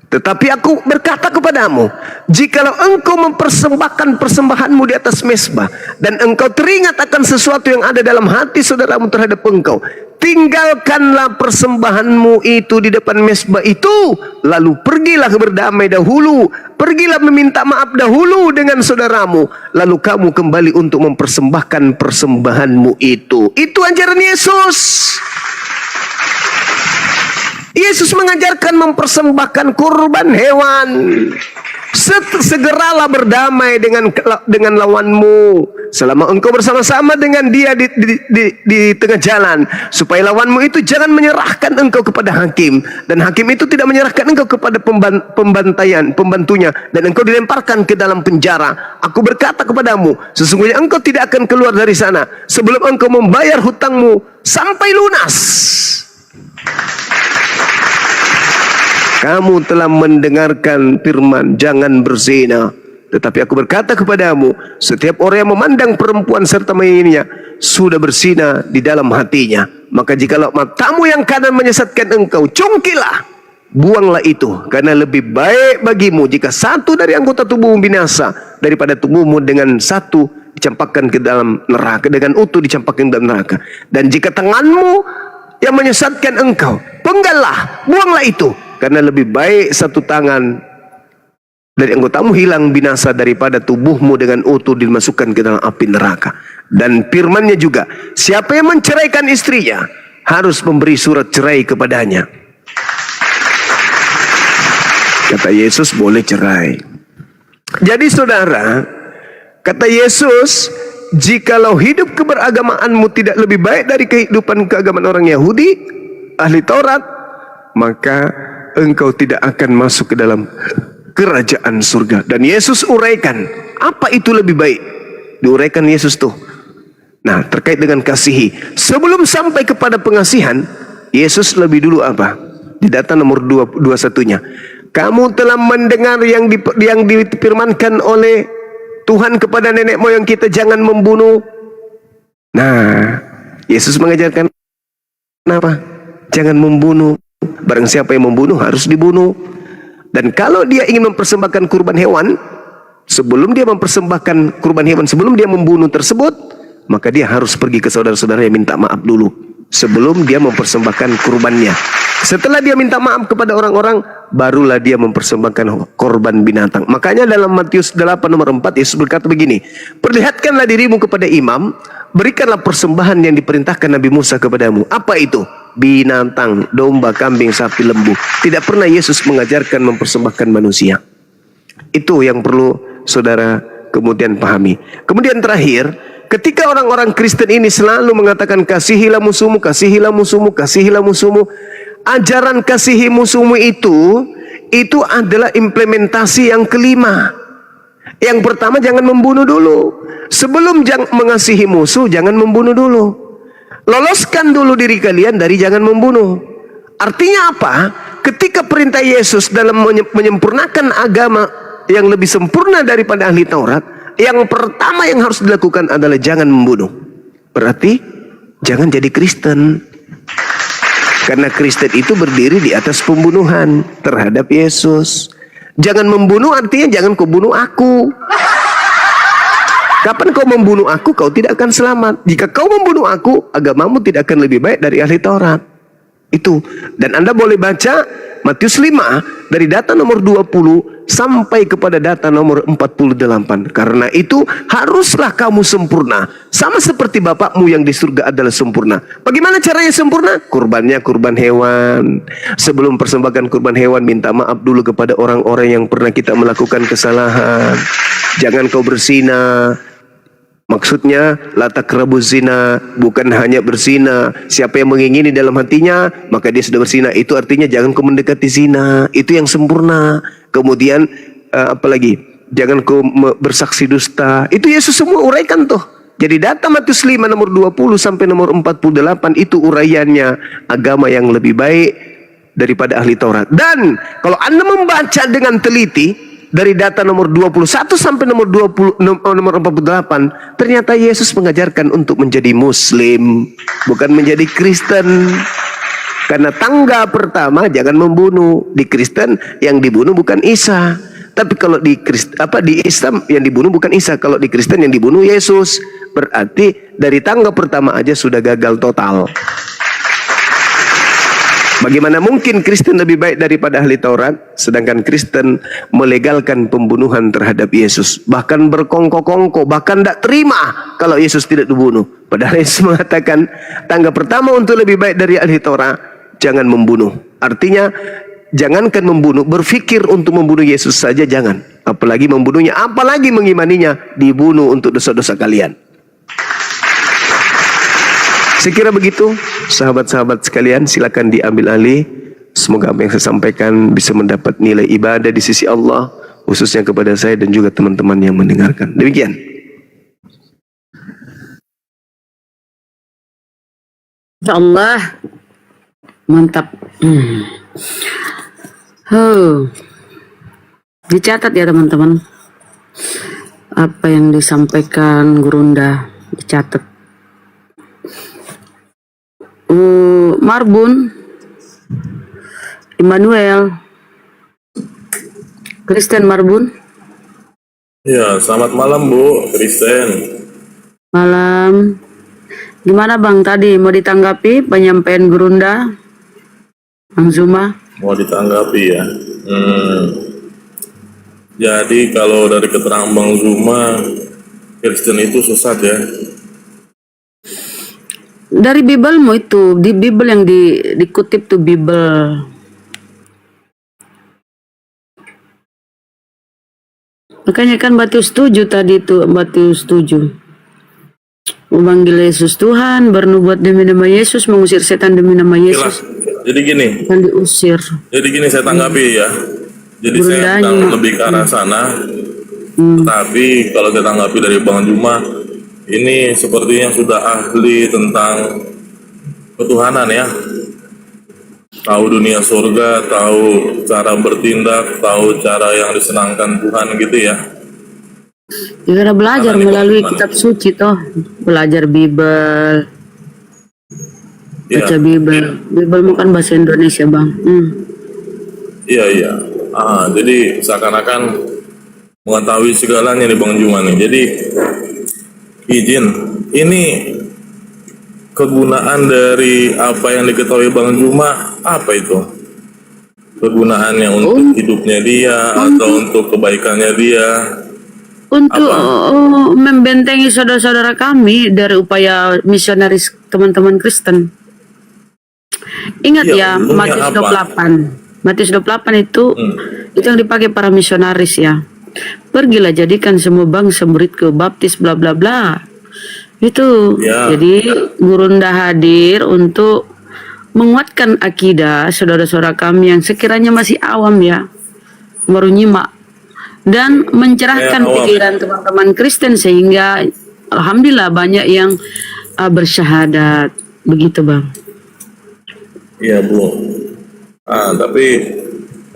Tetapi aku berkata kepadamu, jikalau engkau mempersembahkan persembahanmu di atas mezbah, dan engkau teringat akan sesuatu yang ada dalam hati saudaramu terhadap engkau, tinggalkanlah persembahanmu itu di depan mezbah itu, lalu pergilah berdamai dahulu, pergilah meminta maaf dahulu dengan saudaramu, lalu kamu kembali untuk mempersembahkan persembahanmu itu. Itu ajaran Yesus. Yesus mengajarkan mempersembahkan kurban hewan. Segeralah berdamai dengan lawanmu selama engkau bersama-sama dengan dia di tengah jalan, supaya lawanmu itu jangan menyerahkan engkau kepada hakim, dan hakim itu tidak menyerahkan engkau kepada pembantunya, dan engkau dilemparkan ke dalam penjara. Aku berkata kepadamu, sesungguhnya engkau tidak akan keluar dari sana sebelum engkau membayar hutangmu sampai lunas. Kamu telah mendengarkan firman, jangan berzina. Tetapi aku berkata kepadamu, setiap orang yang memandang perempuan serta menginginnya sudah berzina di dalam hatinya. Maka jikalau matamu yang kanan menyesatkan engkau, cungkilah, buanglah itu. Karena lebih baik bagimu jika satu dari anggota tubuhmu binasa, daripada tubuhmu dengan satu dicampakkan ke dalam neraka, dengan utuh dicampakkan ke dalam neraka. Dan jika tanganmu yang menyesatkan engkau, penggallah, buanglah itu. Karena lebih baik satu tangan dari anggotamu hilang binasa daripada tubuhmu dengan utuh dimasukkan ke dalam api neraka. Dan firman-Nya juga, siapa yang menceraikan istrinya harus memberi surat cerai kepadanya. Kata Yesus boleh cerai. Jadi saudara, kata Yesus, jikalau hidup keberagamaanmu tidak lebih baik dari kehidupan keagamaan orang Yahudi, ahli Taurat, maka engkau tidak akan masuk ke dalam kerajaan surga. Dan Yesus uraikan, apa itu lebih baik? Diuraikan Yesus tuh. Nah, terkait dengan kasihi. Sebelum sampai kepada pengasihan, Yesus lebih dulu apa? Di data nomor 21-nya. Kamu telah mendengar yang difirmankan oleh Tuhan kepada nenek moyang kita, jangan membunuh. Nah, Yesus mengajarkan apa? Jangan membunuh. Barang siapa yang membunuh harus dibunuh. Dan kalau dia ingin mempersembahkan kurban hewan, sebelum dia mempersembahkan kurban hewan, sebelum dia membunuh tersebut, maka dia harus pergi ke saudara-saudara yang minta maaf dulu sebelum dia mempersembahkan kurbannya. Setelah dia minta maaf kepada orang-orang, barulah dia mempersembahkan korban binatang. Makanya dalam Matius 8 nomor 4, Yesus berkata begini, perlihatkanlah dirimu kepada imam, berikanlah persembahan yang diperintahkan Nabi Musa kepadamu. Apa itu? Binatang, domba, kambing, sapi, lembu. Tidak pernah Yesus mengajarkan mempersembahkan manusia. Itu yang perlu saudara kemudian pahami. Kemudian terakhir, ketika orang-orang Kristen ini selalu mengatakan kasihilah musuhmu, kasihilah musuhmu, kasihilah musuhmu, ajaran kasihi musuhmu itu adalah implementasi yang kelima. Yang pertama, jangan membunuh dulu. Sebelum mengasihi musuh, jangan membunuh dulu. Loloskan dulu diri kalian dari jangan membunuh. Artinya apa? Ketika perintah Yesus dalam menyempurnakan agama yang lebih sempurna daripada ahli Taurat, yang pertama yang harus dilakukan adalah jangan membunuh. Berarti jangan jadi Kristen. Karena Kristen itu berdiri di atas pembunuhan terhadap Yesus. Jangan membunuh artinya jangan kau bunuh aku. Kapan kau membunuh aku, kau tidak akan selamat. Jika kau membunuh aku, agamamu tidak akan lebih baik dari ahli Taurat. Itu. Dan Anda boleh baca Matius 5 dari data nomor 20 sampai kepada data nomor 48. Karena itu haruslah kamu sempurna, sama seperti Bapakmu yang di surga adalah sempurna. Bagaimana caranya sempurna? Kurbannya kurban hewan. Sebelum persembahkan kurban hewan, minta maaf dulu kepada orang-orang yang pernah kita melakukan kesalahan. Jangan kau berzina. Maksudnya la taqrabu zina, bukan hanya berzina. Siapa yang mengingini dalam hatinya, maka dia sudah berzina. Itu artinya jangan kau mendekati zina. Itu yang sempurna. Kemudian apalagi? Jangan kau bersaksi dusta. Itu Yesus semua uraikan tuh. Jadi data Matius 5 nomor 20 sampai nomor 48 itu uraiannya agama yang lebih baik daripada ahli Taurat. Dan kalau Anda membaca dengan teliti dari data nomor 21 sampai nomor 48, ternyata Yesus mengajarkan untuk menjadi Muslim, bukan menjadi Kristen. Karena tangga pertama jangan membunuh. Di Kristen yang dibunuh bukan Isa. Tapi kalau di Islam yang dibunuh bukan Isa. Kalau di Kristen yang dibunuh Yesus. Berarti dari tangga pertama aja sudah gagal total. Bagaimana mungkin Kristen lebih baik daripada ahli Taurat, sedangkan Kristen melegalkan pembunuhan terhadap Yesus, bahkan berkongko-kongko, bahkan tidak terima kalau Yesus tidak dibunuh. Padahal Yesus mengatakan tangga pertama untuk lebih baik dari ahli Taurat, jangan membunuh. Artinya jangankan membunuh, berpikir untuk membunuh Yesus saja jangan, apalagi membunuhnya, apalagi mengimaninya. Dibunuh untuk dosa-dosa kalian. Sekira begitu, sahabat-sahabat sekalian, silakan diambil alih. Semoga apa yang saya sampaikan bisa mendapat nilai ibadah di sisi Allah, khususnya kepada saya dan juga teman-teman yang mendengarkan. Demikian.
Insyaallah mantap. Dicatat ya teman-teman, apa yang disampaikan Gurunda dicatat. Marbun, Immanuel, Kristen Marbun.
Ya, selamat malam Bu, Kristen.
Malam. Gimana Bang tadi, mau ditanggapi penyampaian Gurunda? Bang Zuma?
Mau ditanggapi ya. Jadi kalau dari keterangan Bang Zuma, Kristen itu sesat ya.
Dari Bibelmu itu, di Bibel yang dikutip tuh Bibel. Makanya kan Matius 7 tadi tuh, Matius 7. Memanggil Yesus Tuhan, bernubuat demi nama Yesus, mengusir setan demi nama Yesus.
Jadi gini.
Dan diusir.
Jadi gini saya tanggapi ya. Jadi saya bukan lebih ke arah sana. Tapi kalau saya tanggapi dari Bang Zuma, ini sepertinya sudah ahli tentang ketuhanan ya. Tahu dunia surga, tahu cara bertindak, tahu cara yang disenangkan Tuhan gitu ya.
Ya karena belajar melalui kitab suci toh. Belajar Bibel. Baca Bibel. Bibel bukan bahasa Indonesia Bang.
Iya. Jadi seakan-akan mengetahui segalanya nih Bang Zuma nih. Jadi izin, ini kegunaan dari apa yang diketahui Bang Zuma apa itu? Kegunaannya untuk hidupnya dia atau untuk kebaikannya dia?
Untuk membentengi saudara-saudara kami dari upaya misionaris teman-teman Kristen. Ingat ya, Matius 28. Matius 28 itu yang dipakai para misionaris ya. Pergilah jadikan semua bangsa muridku, baptis bla bla bla. Itu. Jadi Gurunda hadir untuk menguatkan akidah saudara-saudara kami yang sekiranya masih awam ya, baru nyimak, dan mencerahkan pikiran teman-teman Kristen sehingga alhamdulillah banyak yang bersyahadat. Begitu Bang.
Iya Bu. Tapi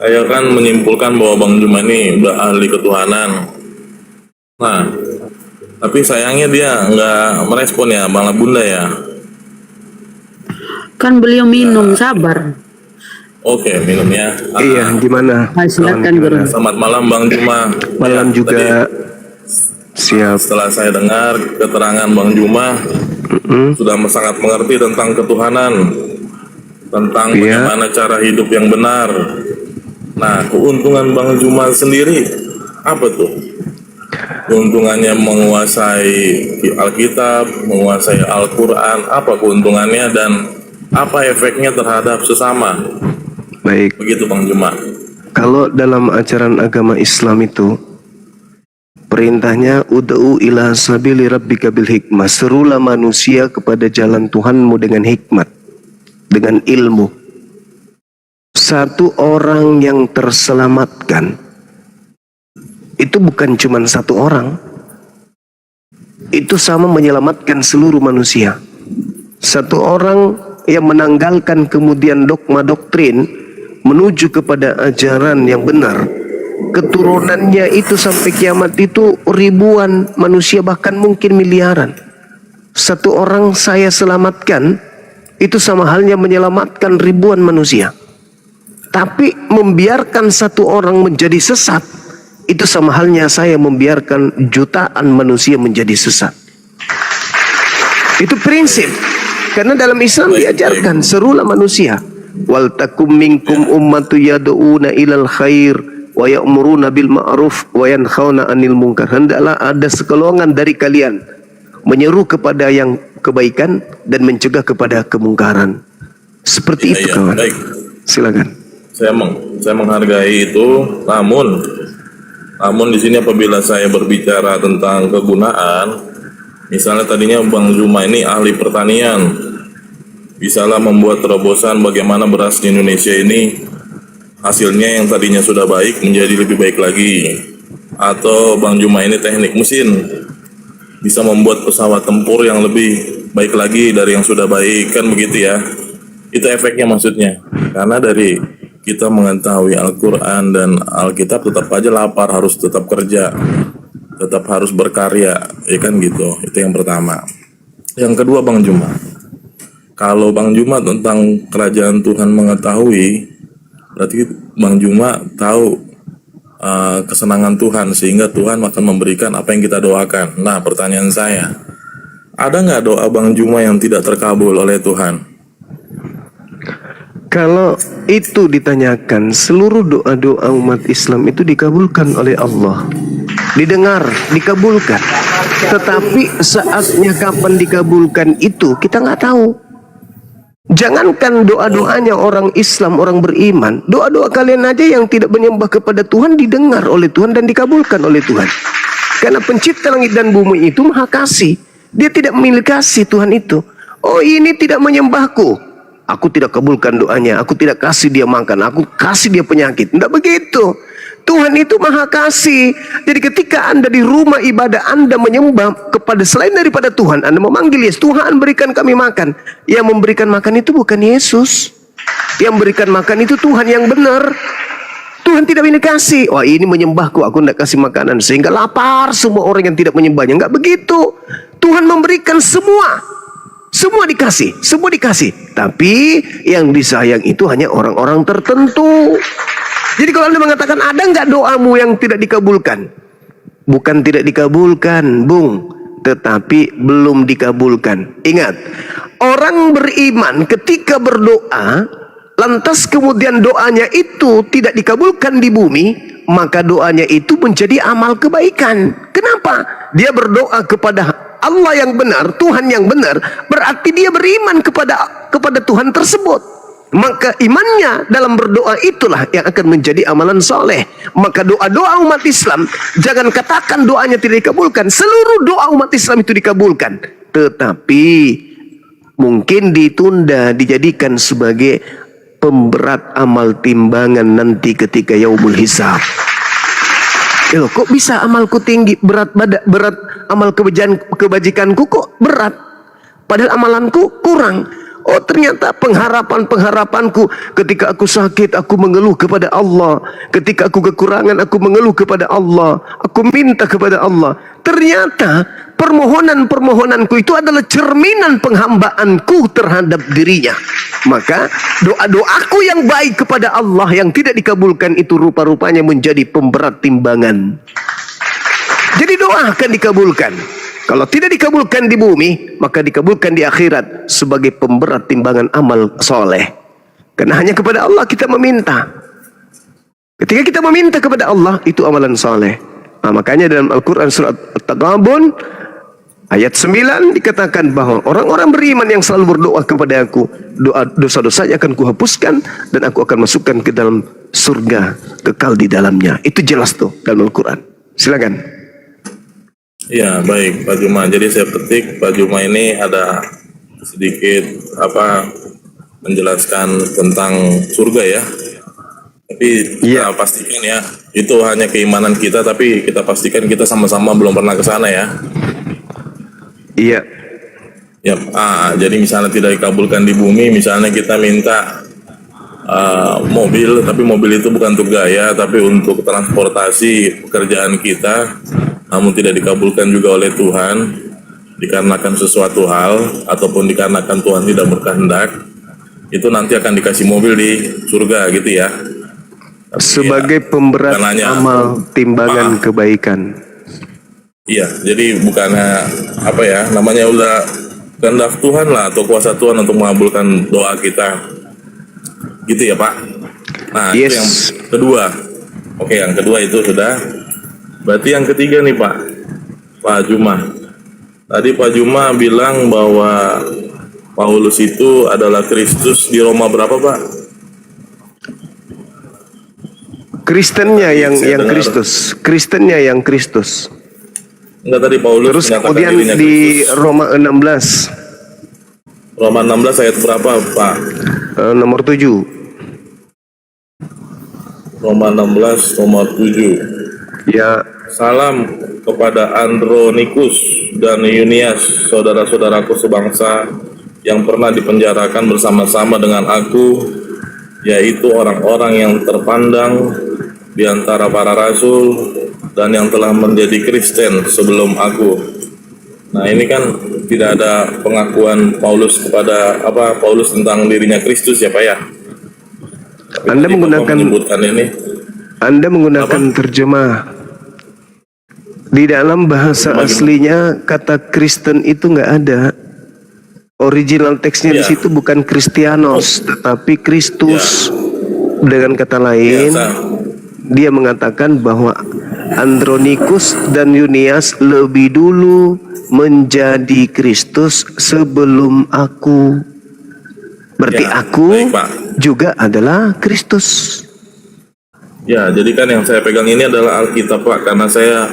saya kan menyimpulkan bahwa Bang Zuma ini udah ahli ketuhanan. Nah, tapi sayangnya dia nggak merespon ya, Bang Bunda ya. Kan beliau minum, sabar. Oke, minum ya.
Iya, gimana?
Silakan Guru.
Selamat malam Bang Zuma.
Malam juga. Siap.
Setelah saya dengar keterangan Bang Zuma, sudah sangat mengerti tentang ketuhanan, tentang bagaimana cara hidup yang benar. Nah, keuntungan Bang Zuma sendiri apa tuh? Keuntungannya menguasai Alkitab, menguasai Al-Quran, apa keuntungannya dan apa efeknya terhadap sesama?
Baik.
Begitu Bang Zuma.
Kalau dalam ajaran agama Islam itu, Perintahnya ud'u ila sabili rabbika bil hikmah. Serulah manusia kepada jalan Tuhanmu dengan hikmat, dengan ilmu. Satu orang yang terselamatkan itu bukan cuma satu orang. Itu sama menyelamatkan seluruh manusia. Satu orang yang menanggalkan kemudian dogma doktrin menuju kepada ajaran yang benar, keturunannya itu sampai kiamat itu ribuan manusia, bahkan mungkin miliaran. Satu orang saya selamatkan itu sama halnya menyelamatkan ribuan manusia. Tapi membiarkan satu orang menjadi sesat itu sama halnya saya membiarkan jutaan manusia menjadi sesat. Itu prinsip. Karena dalam Islam diajarkan serulah manusia. Wal takum minkum ummatu yad'una ilal khair wa ya'muruna bil ma'ruf wa yanhauna 'anil munkar. Hendaklah ada sekelongan dari kalian menyeru kepada yang kebaikan dan mencegah kepada kemungkaran. Seperti itu kawan.
Baik.
Silakan.
Saya menghargai itu, namun di sini apabila saya berbicara tentang kegunaan, misalnya tadinya Bang Zuma ini ahli pertanian, bisalah membuat terobosan bagaimana beras di Indonesia ini hasilnya yang tadinya sudah baik menjadi lebih baik lagi. Atau Bang Zuma ini teknik mesin, bisa membuat pesawat tempur yang lebih baik lagi dari yang sudah baik, kan begitu ya. Itu efeknya maksudnya. Karena dari kita mengetahui Al-Quran dan Alkitab, tetap aja lapar, harus tetap kerja, tetap harus berkarya, ya kan gitu. Itu yang pertama. Yang kedua Bang Zuma, kalau Bang Zuma tentang kerajaan Tuhan mengetahui, berarti Bang Zuma tahu kesenangan Tuhan, sehingga Tuhan akan memberikan apa yang kita doakan. Nah pertanyaan saya, ada nggak doa Bang Zuma yang tidak terkabul oleh Tuhan?
Kalau itu ditanyakan, seluruh doa-doa umat Islam itu dikabulkan oleh Allah. Didengar, dikabulkan. Tetapi saatnya kapan dikabulkan itu kita nggak tahu. Jangankan doa-doanya orang Islam, orang beriman, doa-doa kalian aja yang tidak menyembah kepada Tuhan didengar oleh Tuhan dan dikabulkan oleh Tuhan. Karena pencipta langit dan bumi itu maha kasih. Dia tidak memiliki kasih Tuhan itu. Oh ini tidak menyembahku, aku tidak kabulkan doanya, aku tidak kasih dia makan, aku kasih dia penyakit. Tidak begitu. Tuhan itu maha kasih. Jadi ketika Anda di rumah ibadah Anda menyembah kepada selain daripada Tuhan, Anda memanggil Yesus, Tuhan berikan kami makan. Yang memberikan makan itu bukan Yesus. Yang memberikan makan itu Tuhan yang benar. Tuhan tidak ini kasih. Wah ini menyembahku, aku tidak kasih makanan sehingga lapar semua orang yang tidak menyembahnya. Enggak begitu. Tuhan memberikan semua. Semua dikasih. Tapi yang disayang itu hanya orang-orang tertentu. Jadi kalau Anda mengatakan ada nggak doamu yang tidak dikabulkan? Bukan tidak dikabulkan, Bung, tetapi belum dikabulkan. Ingat, orang beriman ketika berdoa, lantas kemudian doanya itu tidak dikabulkan di bumi, maka doanya itu menjadi amal kebaikan. Kenapa? Dia berdoa kepada Allah yang benar, Tuhan yang benar, berarti dia beriman kepada Tuhan tersebut. Maka imannya dalam berdoa itulah yang akan menjadi amalan soleh. Maka doa-doa umat Islam, jangan katakan doanya tidak dikabulkan. Seluruh doa umat Islam itu dikabulkan. Tetapi mungkin ditunda, dijadikan sebagai pemberat amal timbangan nanti ketika yaumul hisab. Loh, kok bisa amalku tinggi, berat amal kebajikanku kok berat, padahal amalanku kurang. Oh ternyata pengharapanku ketika aku sakit aku mengeluh kepada Allah, ketika aku kekurangan aku mengeluh kepada Allah, aku minta kepada Allah. Ternyata permohonanku itu adalah cerminan penghambaanku terhadap dirinya. Maka doa-doaku yang baik kepada Allah yang tidak dikabulkan itu rupa-rupanya menjadi pemberat timbangan. Jadi doa akan dikabulkan. Kalau tidak dikabulkan di bumi, maka dikabulkan di akhirat sebagai pemberat timbangan amal soleh. Karena hanya kepada Allah kita meminta. Ketika kita meminta kepada Allah, itu amalan soleh. Nah, makanya dalam Al-Quran surat At-Taghabun ayat 9 dikatakan bahwa orang-orang beriman yang selalu berdoa kepada aku, dosa-dosanya akan kuhapuskan dan aku akan masukkan ke dalam surga, kekal di dalamnya. Itu jelas tuh dalam Al-Quran. Silakan.
Iya, baik Pak Juma. Jadi saya petik Pak Juma ini ada sedikit menjelaskan tentang surga ya. Tapi kita pastikan ya, itu hanya keimanan kita, tapi kita pastikan kita sama-sama belum pernah ke sana ya.
Iya.
Ya, jadi misalnya tidak dikabulkan di bumi, misalnya kita minta mobil, tapi mobil itu bukan untuk gaya, tapi untuk transportasi pekerjaan kita, namun tidak dikabulkan juga oleh Tuhan, dikarenakan sesuatu hal, ataupun dikarenakan Tuhan tidak berkehendak, itu nanti akan dikasih mobil di surga gitu ya. Tapi
Sebagai pemberat amal timbangan kebaikan.
Iya, jadi bukannya namanya udah kehendak Tuhan lah, atau kuasa Tuhan untuk mengabulkan doa kita, gitu ya Pak. Nah, itu yang kedua. Oke, yang kedua itu sudah. Berarti yang ketiga nih Pak Juma. Tadi Pak Juma bilang bahwa Paulus itu adalah Kristus di Roma berapa Pak?
Kristennya yang Kristus. Kristennya yang Kristus.
Enggak, tadi Paulus
Terus
menyatakan
kemudian
dirinya
di
Kristus.
Roma 16
Roma 16 ayat berapa Pak?
nomor 7.
Roma 16 nomor 7.
Ya,
Salam kepada Andronikus dan Yunias, saudara-saudaraku sebangsa yang pernah dipenjarakan bersama-sama dengan aku, yaitu orang-orang yang terpandang di antara para rasul dan yang telah menjadi Kristen sebelum aku. Nah, ini kan tidak ada pengakuan Paulus kepada Paulus tentang dirinya Kristus ya Pak ya. Tapi
Anda
tadi Bapak
menggunakan
menyebutkan ini.
Anda menggunakan terjemah. Di dalam bahasa aslinya kata Kristen itu nggak ada. Original teksnya di situ bukan Kristianos, tetapi Kristus. Dengan kata lain, dia mengatakan bahwa Andronikus dan Yunias lebih dulu menjadi Kristus sebelum aku. Berarti aku juga adalah Kristus.
Ya, jadi kan yang saya pegang ini adalah Alkitab Pak, karena saya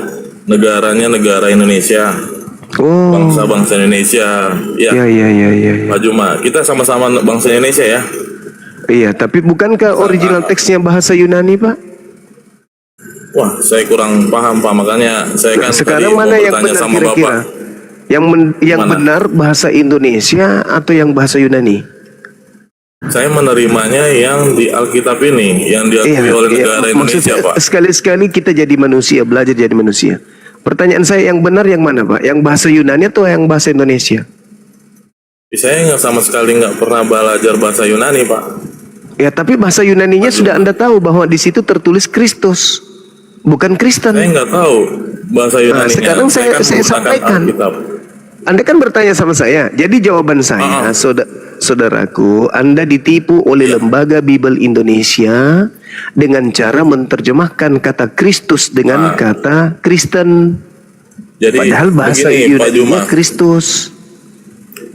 negaranya negara Indonesia.
Oh.
Bangsa-bangsa Indonesia. Ya. Pak Juma, kita sama-sama bangsa Indonesia ya.
Iya, tapi bukankah original teksnya bahasa Yunani, Pak?
Wah, saya kurang paham Pak, makanya saya kan
sekarang
tadi
mana
mau
yang
bertanya
benar
sama
kira-kira?
Bapak.
Yang benar bahasa Indonesia atau yang bahasa Yunani?
Saya menerimanya yang di Alkitab ini, yang diakui oleh negara Indonesia Pak.
Sekali-sekali kita jadi manusia, belajar jadi manusia. Pertanyaan saya, yang benar yang mana Pak? Yang bahasa Yunani atau yang bahasa Indonesia?
Saya sama sekali nggak pernah belajar bahasa Yunani Pak.
Ya, tapi bahasa Yunaninya sudah Anda tahu bahwa di situ tertulis Kristus, bukan Kristen.
Saya nggak tahu bahasa Yunani.
Sekarang saya sampaikan. Anda kan bertanya sama saya. Jadi jawaban saya, saudaraku, Anda ditipu oleh Lembaga Bible Indonesia dengan cara menerjemahkan kata Kristus dengan kata Kristen.
Jadi,
padahal bahasa Yunani Kristus.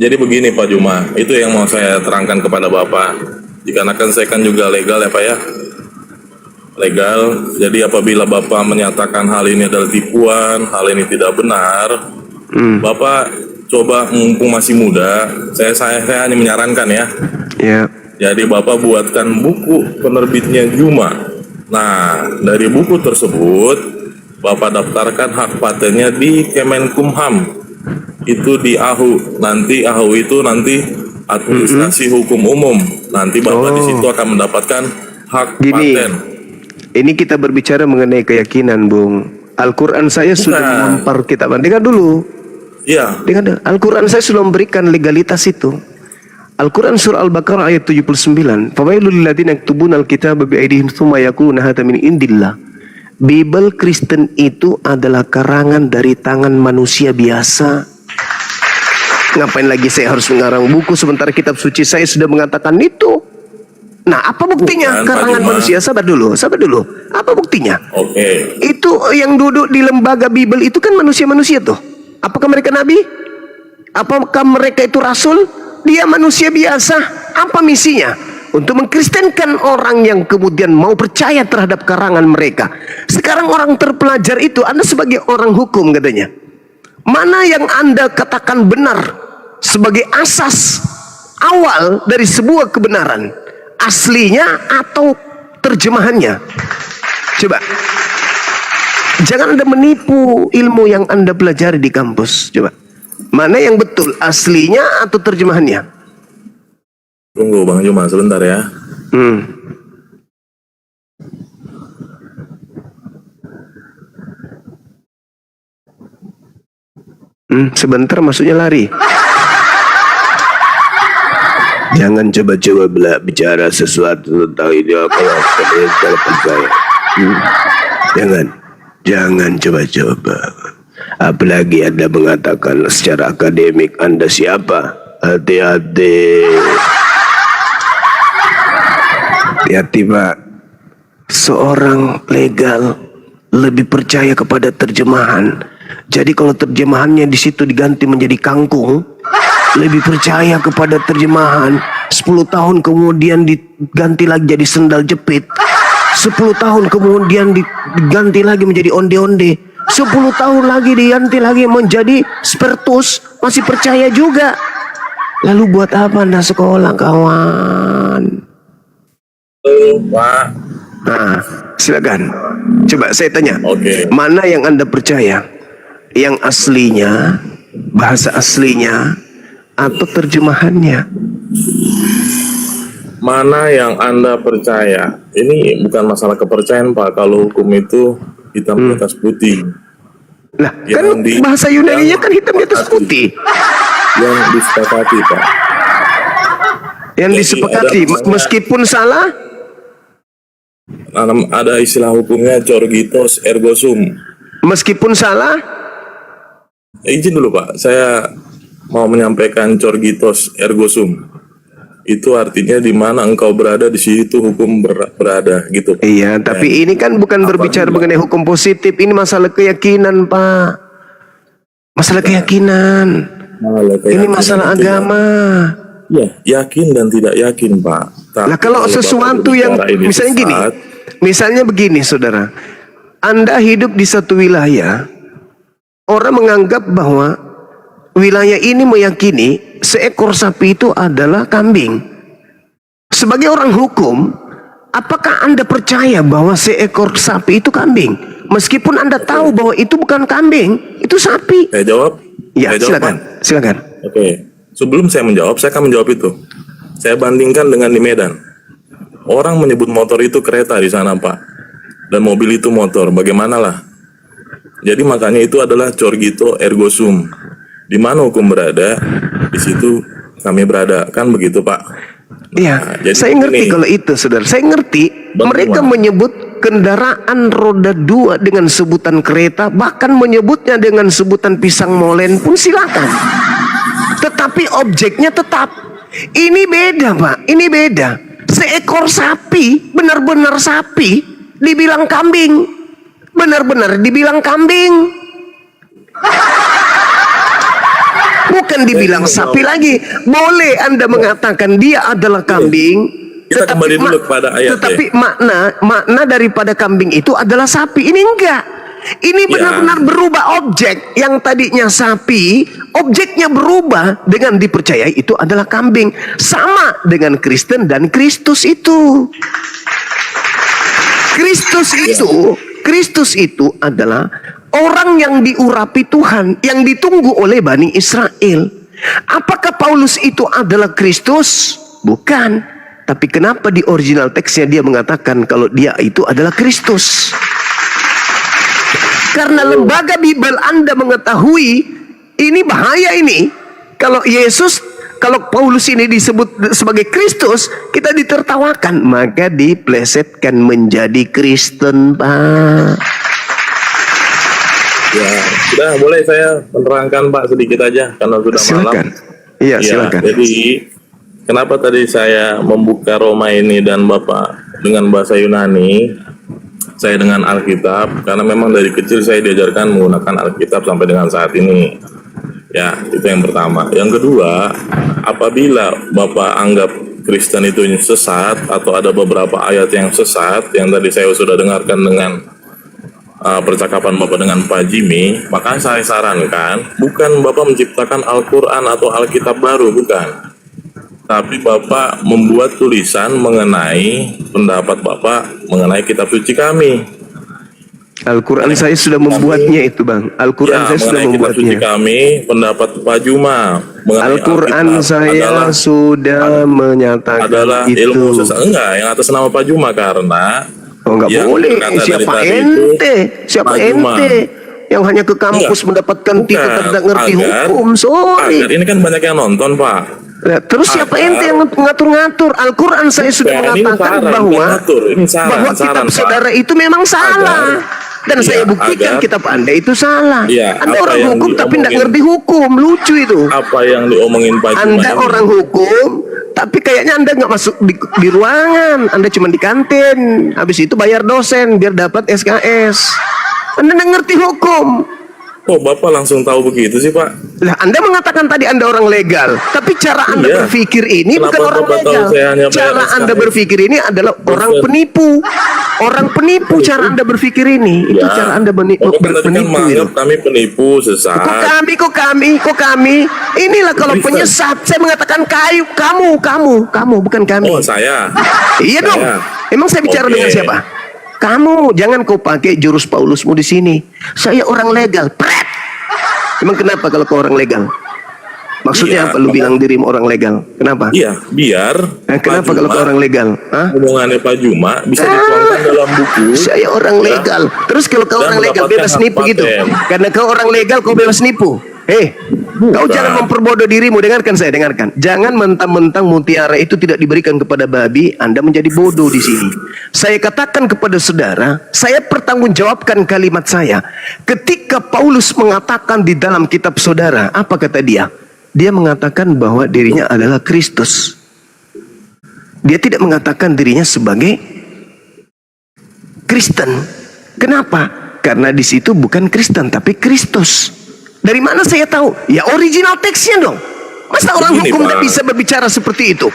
Jadi begini Pak Juma, itu yang mau saya terangkan kepada Bapak. Dikarenakan saya kan juga legal ya Pak ya. Legal, jadi apabila Bapak menyatakan hal ini adalah tipuan, hal ini tidak benar, Bapak coba mumpung masih muda, saya hanya menyarankan ya. Jadi Bapak buatkan buku penerbitnya Juma. Nah, dari buku tersebut Bapak daftarkan hak patennya di Kemenkumham. Itu di AHU. Nanti AHU itu nanti administrasi hukum umum. Nanti Bapak di situ akan mendapatkan hak paten.
Ini kita berbicara mengenai keyakinan, Bung. Al-Quran saya sudah mempar kitab. Dengar dulu.
Iya.
Dengar. Al-Quran saya sudah memberikan legalitas itu. Al-Quran surah Al-Baqarah ayat 79. Fawailul lilladzina yaktubuna al-kitaba biaydihim tsumma yaquluna hadza min indillah. Bible Kristen itu adalah karangan dari tangan manusia biasa. Ngapain lagi saya harus mengarang buku sementara kitab suci saya sudah mengatakan itu? Nah, apa buktinya? Karangan manusia. Sabar dulu. Apa buktinya? Itu yang duduk di lembaga Bible itu kan manusia-manusia tuh. Apakah mereka nabi? Apakah mereka itu rasul? Dia manusia biasa. Apa misinya? Untuk mengkristenkan orang yang kemudian mau percaya terhadap karangan mereka. Sekarang orang terpelajar itu, Anda sebagai orang hukum katanya, Mana yang Anda katakan benar sebagai asas awal dari sebuah kebenaran? Aslinya atau terjemahannya? Coba. Jangan Anda menipu ilmu yang Anda pelajari di kampus. Coba. Mana yang betul? Aslinya atau terjemahannya?
Tunggu Bang Juma sebentar ya.
Sebentar maksudnya lari. Jangan coba-coba bicara sesuatu tentang ini apa yang kalian percaya. Jangan coba-coba. Apalagi Anda mengatakan secara akademik Anda siapa? Hati-hati. Hati-hati Pak. Seorang legal lebih percaya kepada terjemahan. Jadi kalau terjemahannya di situ diganti menjadi kangkung, lebih percaya kepada terjemahan. 10 tahun kemudian diganti lagi jadi sendal jepit. 10 tahun kemudian diganti lagi menjadi onde-onde. 10 tahun lagi diganti lagi menjadi spertus. Masih percaya juga. Lalu buat apa Anda sekolah, kawan?
Pak.
Nah, silakan. Coba saya tanya.
Oke.
Mana yang Anda percaya? Yang aslinya, bahasa aslinya, atau terjemahannya?
Mana yang Anda percaya? Ini bukan masalah kepercayaan Pak. Kalau hukum itu hitam di atas putih.
Lah, kan bahasa Yunani-nya kan hitam di atas putih.
Yang disepakati Pak.
Yang disepakati, meskipun salah.
Ada istilah hukumnya corgitos ergo sum.
Meskipun salah.
Izin dulu Pak, saya mau menyampaikan corgitos ergo sum. Itu artinya di mana engkau berada, di situ hukum berada gitu.
Iya, tapi ini kan bukan berbicara mengenai hukum positif. Ini masalah keyakinan, Pak. Masalah keyakinan. Ini masalah agama.
Ya, yakin dan tidak yakin, Pak.
Nah, kalau sesuatu yang misalnya gini, misalnya begini, saudara. Anda hidup di satu wilayah, orang menganggap bahwa wilayah ini meyakini seekor sapi itu adalah kambing. Sebagai orang hukum, apakah Anda percaya bahwa seekor sapi itu kambing? Meskipun Anda tahu bahwa itu bukan kambing, itu sapi.
Saya jawab?
Ya,
Saya jawab,
silakan.
Oke. Sebelum saya menjawab, saya akan menjawab itu. Saya bandingkan dengan di Medan. Orang menyebut motor itu kereta di sana, Pak. Dan mobil itu motor. Bagaimana lah? Jadi makanya itu adalah corgito ergo sum. Di mana hukum berada, di situ kami berada. Kan begitu, Pak?
Iya,
Nah,
saya ngerti kalau itu, saudara. Saya ngerti. Mereka menyebut kendaraan roda 2 dengan sebutan kereta, bahkan menyebutnya dengan sebutan pisang molen pun silakan. Tetapi objeknya tetap. Ini beda, Pak. Ini beda. Seekor sapi, benar-benar sapi, dibilang kambing. Benar-benar dibilang kambing. Bukan dibilang sapi lagi. Boleh Anda mengatakan dia adalah kambing.
Kita kembali dulu kepada ayat.
Tetapi makna daripada kambing itu adalah sapi. Ini enggak. Ini benar-benar berubah objek. Yang tadinya sapi, objeknya berubah dengan dipercayai itu adalah kambing. Sama dengan Kristen dan Kristus itu. Kristus itu adalah orang yang diurapi Tuhan, yang ditunggu oleh Bani Israel. Apakah Paulus itu adalah Kristus? Bukan. Tapi kenapa di original teksnya dia mengatakan kalau dia itu adalah Kristus? Karena lembaga Bible Anda mengetahui ini bahaya ini. Kalau Paulus ini disebut sebagai Kristus, kita ditertawakan, maka diplesetkan menjadi Kristen, Pak.
Ya, sudah boleh saya menerangkan Pak sedikit aja karena sudah
silakan.
Malam.
Iya, silakan.
Jadi kenapa tadi saya membuka Roma ini dan Bapak dengan bahasa Yunani, saya dengan Alkitab, karena memang dari kecil saya diajarkan menggunakan Alkitab sampai dengan saat ini. Ya, itu yang pertama. Yang kedua, apabila Bapak anggap Kristen itu sesat atau ada beberapa ayat yang sesat yang tadi saya sudah dengarkan dengan percakapan Bapak dengan Pak Jimmy, maka saya sarankan bukan Bapak menciptakan Al-Quran atau Alkitab baru, bukan. Tapi Bapak membuat tulisan mengenai pendapat Bapak mengenai kitab suci kami.
Al-Quran saya sudah membuatnya itu, Bang. Al-Quran saya sudah
mengenai kitab suci
membuatnya.
kami, pendapat Pak Juma mengenai
Al-Quran
Alkitab
saya sudah menyatakan
adalah
itu.
ilmu sesat. Enggak, yang atas nama Pak Juma, karena
Oh, nggak
yang
boleh.
berkata dari
Siapa
tadi itu
ente? Siapa
Pak Juma.
ente? Yang hanya ke kampus mendapatkan tiket
Bukan,
tidak ngerti
agar-
hukum. Sorry.
agar ini kan banyak yang nonton, Pak.
Nah, terus siapa
Agar-
ente yang ngatur-ngatur? Al-Quran saya sudah
Bukan, ini
mengatakan
saran,
bahwa
bukan ngatur. Ini saran,
bahwa kitab
saran, Pak.
saudara itu memang salah. Dan
Iya,
saya buktikan
agar-
kitab Anda itu salah.
Iya,
Anda
apa
orang
yang
hukum tapi tidak
diomongin-
ngerti hukum. Lucu itu.
Apa yang diomongin Pak Juma
Anda
ini?
orang hukum, tapi kayaknya Anda nggak masuk di ruangan. Anda cuma di kantin. Habis itu bayar dosen biar dapat SKS. Anda nggak ngerti hukum.
Kok Bapak langsung tahu begitu sih, Pak?
Lah, Anda mengatakan tadi Anda orang legal, tapi cara Anda
Iya.
berpikir ini
Kenapa
bukan orang
Bapak tahu
legal.
saya hanya bayar
Cara
SKS?
Anda berpikir ini adalah orang
Dosen.
penipu. Orang penipu cara Anda berpikir ini. Itu
Ya,
cara Anda
Bapak kan tadi kan
berpenipu itu.
menganggap kami penipu, sesat.
Kok kami. Inilah kalau
Kristen.
penyesat. Saya mengatakan kamu, bukan kami.
Oh, saya.
Iya dong.
Saya.
Emang saya bicara
Oke.
dengan siapa? Kamu, jangan kau pakai jurus Paulusmu di sini. Saya orang legal. Pret. Emang kenapa kalau kau orang legal? Maksudnya
Iya,
apa lu
Bapak.
bilang dirimu orang legal? Kenapa?
Iya, biar
Kenapa
Pak
kalau kau
Juma,
orang legal? Hah?
omongannya Pak Juma bisa dituangkan dalam buku.
Saya orang
Ya.
legal. Terus kalau kau
Dan
orang legal
mendapatkan
bebas
hak
nipu gitu.
paten.
Karena kau orang legal kau bebas nipu. Kau jangan memperbodoh dirimu. Dengarkan saya, dengarkan. Jangan mentang-mentang mutiara itu tidak diberikan kepada babi, Anda menjadi bodoh di sini. Saya katakan kepada saudara, saya pertanggungjawabkan kalimat saya. Ketika Paulus mengatakan di dalam kitab saudara, apa kata dia? Dia mengatakan bahwa dirinya adalah Kristus. Dia tidak mengatakan dirinya sebagai Kristen. Kenapa? Karena di situ bukan Kristen tapi Kristus. Dari mana saya tahu? Ya original teksnya dong. Masa orang
Begini,
hukum
Pak.
tidak bisa berbicara seperti itu?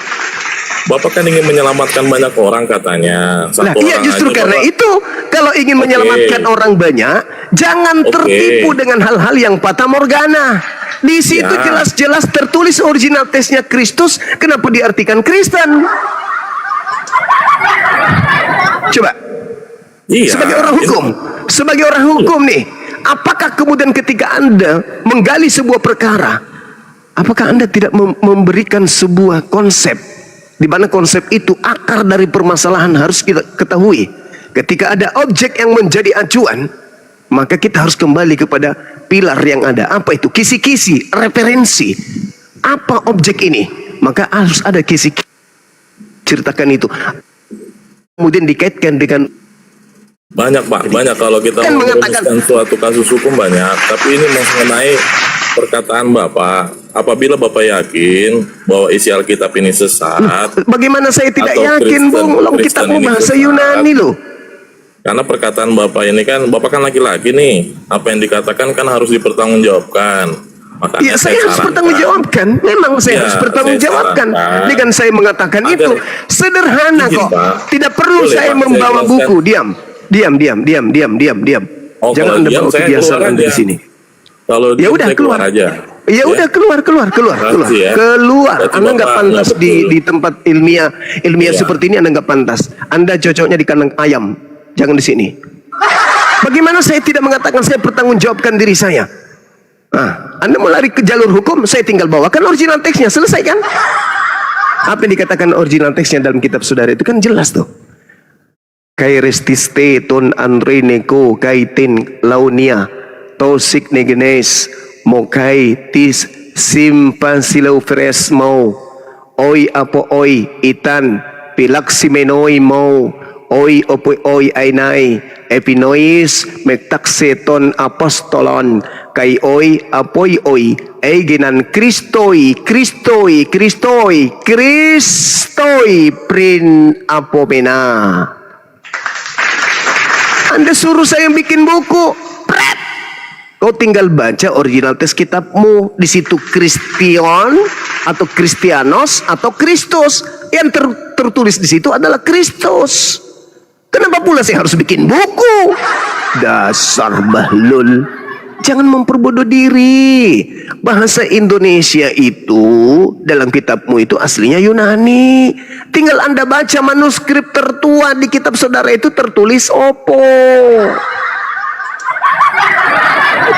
Bapak kan ingin menyelamatkan banyak orang katanya.
Nah, iya
orang
justru
aja,
karena
Bapak.
itu kalau ingin menyelamatkan orang banyak, jangan
Oke.
tertipu dengan hal-hal yang fata morgana. Di situ
Ya.
jelas-jelas tertulis original teksnya Kristus. Kenapa diartikan Kristen? Coba.
Iya.
Sebagai orang hukum nih, apakah kemudian ketika Anda menggali sebuah perkara, apakah Anda tidak memberikan sebuah konsep, di mana konsep itu akar dari permasalahan harus kita ketahui. Ketika ada objek yang menjadi acuan, maka kita harus kembali kepada pilar yang ada. Apa itu? Kisi-kisi, referensi. Apa objek ini? Maka harus ada kisi-kisi. Ceritakan itu. Kemudian dikaitkan dengan
Banyak, Pak, banyak kalau kita
Kan
merumuskan
mengatakan-
suatu kasus hukum banyak. Tapi ini mengenai perkataan Bapak. Apabila Bapak yakin bahwa isi Alkitab ini sesat,
bagaimana saya tidak
Atau
yakin,
Kristen-
Bung? Long
Kristen
kitabmu
ini
bahasa
sesat.
Yunani loh.
karena perkataan Bapak ini kan, Bapak kan laki-laki nih, apa yang dikatakan kan harus dipertanggungjawabkan. Makanya
Ya, saya harus
sarankan.
bertanggungjawabkan. Memang saya
Ya,
harus bertanggungjawabkan.
saya sarankan.
Dengan saya mengatakan
Agar-
itu sederhana
Izin,
kok.
Pak.
Tidak perlu
Boleh,
saya
Pak,
membawa
saya
buku.
jelaskan.
Diam.
Oh,
Jangan
kalau
Anda
diam,
bawa
saya
kebiasaan
keluar
Anda di
aja.
sini.
Kalau
Ya
diam,
udah
saya keluar
keluar
aja.
Ya udah keluar.
Berarti ya.
Keluar.
Berarti
Anda nggak
Bapak
pantas
nggak
di
betul.
tempat ilmiah
Iya.
seperti ini. Anda nggak pantas. Anda cocoknya di kandang ayam. Jangan di sini. Bagaimana saya tidak mengatakan saya pertanggungjawabkan diri saya? Anda mau lari ke jalur hukum, saya tinggal bawakan original teksnya, selesai kan? Apa yang dikatakan original teksnya dalam kitab saudara itu kan jelas tuh. Kairestiste ton anreneko kaitin launia tosik negenes mokai tis simpan silau fresh mau oi apo oi itan pilaksimenoi mau oi opo oi ainai epinois mektakseton apostolon kai oi apoi oi egenan kristoi prin apomena. Anda suruh saya bikin buku, pret. Kau tinggal baca original teks kitabmu. Di situ Kristion atau Kristianos atau Kristus. Yang tertulis di situ adalah Kristus. Kenapa pula saya harus bikin buku? Dasar bahlul. Jangan memperbodoh diri. Bahasa Indonesia itu dalam kitabmu itu aslinya Yunani. Tinggal Anda baca manuskrip tertua di kitab saudara itu tertulis opo.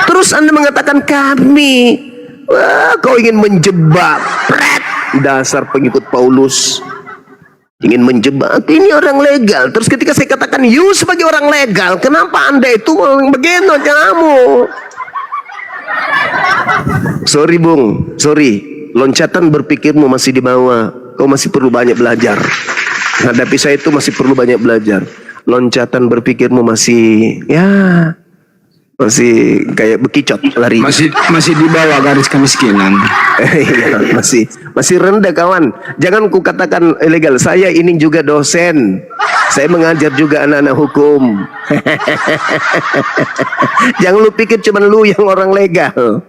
Terus Anda mengatakan kami. Wah, kau ingin menjebak. Pret. Dasar pengikut Paulus. Ingin menjebak, ini orang legal. Terus ketika saya katakan you sebagai orang legal, kenapa Anda itu begitu kamu? Sorry Bung, sorry. Loncatan berpikirmu masih di bawah. Kau masih perlu banyak belajar. Hadapi saya itu masih perlu banyak belajar. Loncatan berpikirmu masih masih kayak bekicot lari.
Masih di bawah garis kemiskinan.
Iya, masih rendah kawan. Jangan ku katakan ilegal. Saya ini juga dosen. Saya mengajar juga anak-anak hukum. Jangan lu pikir cuma lu yang orang legal.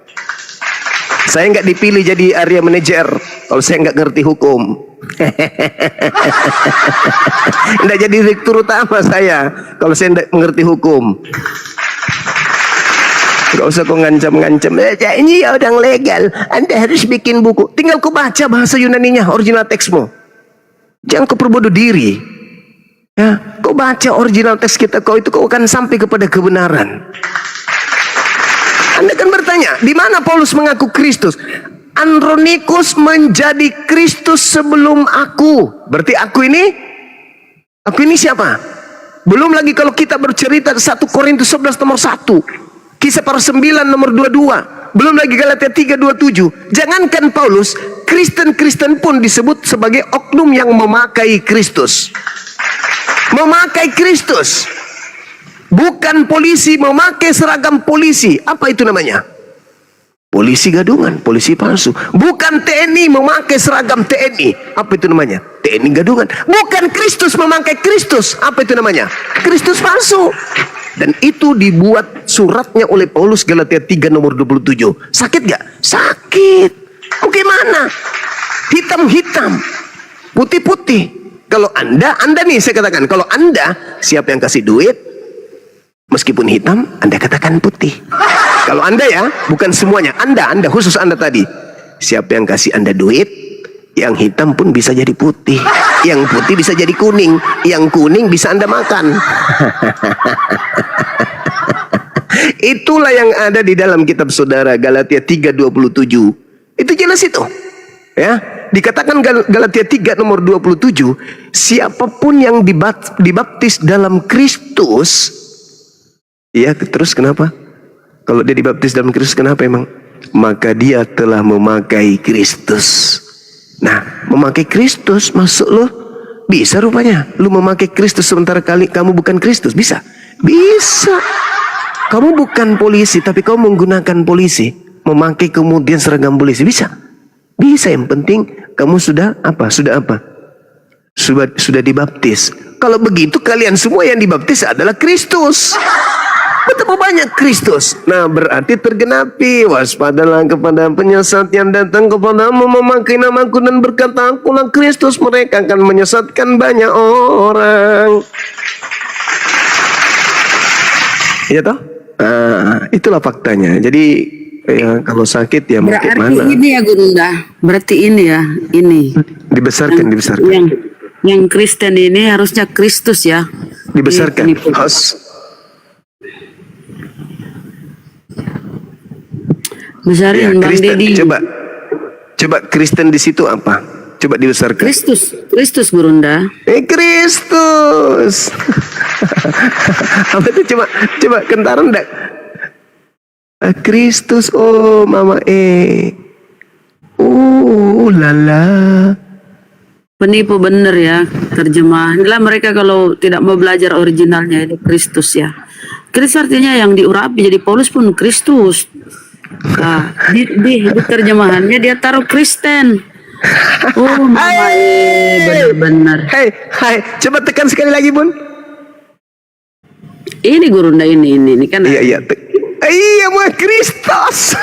Saya nggak dipilih jadi area manager kalau saya nggak ngerti hukum. Nggak jadi direktur utama saya kalau saya nggak mengerti hukum. Gak usah kau ngancam-ngancam. Ini ya orang legal. Anda harus bikin buku. Tinggal kau baca bahasa Yunaninya, original teksmu. Jangan kau perbodoh diri. Ya, kau baca original teks kita, kau akan sampai kepada kebenaran. Anda kan bertanya, di mana Paulus mengaku Kristus? Andronikus menjadi Kristus sebelum aku. Berarti aku ini siapa? Belum lagi kalau kita bercerita 1 Korintus 11 nomor 1. Kisah para 9 nomor 22. Belum lagi Galatia 3:27. Jangankan Paulus, Kristen-Kristen pun disebut sebagai oknum yang memakai Kristus. Memakai Kristus. Bukan polisi memakai seragam polisi. Apa itu namanya? Polisi gadungan, polisi palsu. Bukan TNI memakai seragam TNI. Apa itu namanya? TNI gadungan. Bukan Kristus memakai Kristus. Apa itu namanya? Kristus palsu. Dan itu dibuat suratnya oleh Paulus Galatia 3 nomor 27. Sakit gak? Sakit. Bagaimana? Hitam-hitam, putih-putih. Kalau Anda nih saya katakan, kalau Anda siapa yang kasih duit, meskipun hitam, Anda katakan putih. Kalau Anda ya, bukan semuanya. Anda khusus Anda tadi. Siapa yang kasih Anda duit, yang hitam pun bisa jadi putih. Yang putih bisa jadi kuning. Yang kuning bisa Anda makan. Itulah yang ada di dalam kitab saudara Galatia 3:27. Itu jelas itu. Ya, dikatakan Galatia 3 nomor 27, siapapun yang dibaptis dalam Kristus. Iya, terus kenapa? Kalau dia dibaptis dalam Kristus kenapa emang? Maka dia telah memakai Kristus. Nah, memakai Kristus masuk lo bisa rupanya. Lu memakai Kristus sementara kamu bukan Kristus, bisa? Bisa. Kamu bukan polisi tapi kamu menggunakan polisi, memakai kemudian seragam polisi, bisa? Bisa. Yang penting kamu sudah apa? Sudah dibaptis. Kalau begitu kalian semua yang dibaptis adalah Kristus. Betapa banyak Kristus. Nah, berarti tergenapi. Waspadalah kepada penyesat yang datang kepadamu memakai namaku dan berkata, akulah Kristus. Mereka akan menyesatkan banyak orang. Iya toh? Itulah faktanya. Jadi ya, kalau sakit ya
Berarti
mungkin mana?
ini ya Gurunda. Berarti ini ya, ini.
Dibesarkan.
Yang Kristen ini harusnya Kristus ya.
Dibesarkan.
Ini pun. Besarin
Ya,
Bang
Kristen.
Dedi.
Coba Kristen di situ apa? Coba dibesarkan.
Kristus Gurunda.
Kristus. Apa itu coba kentaran enggak? Kristus, oh mama lala.
Penipu bener ya terjemahan. Inilah mereka kalau tidak mau belajar originalnya itu Kristus ya. Kristus artinya yang diurapi, jadi Paulus pun Kristus. Nah, di terjemahannya dia taruh Kristen. Oh mama bener-bener.
Hai, coba tekan sekali lagi Bun.
Ini Gurunda ini kan.
Iya. Iya mah Kristus.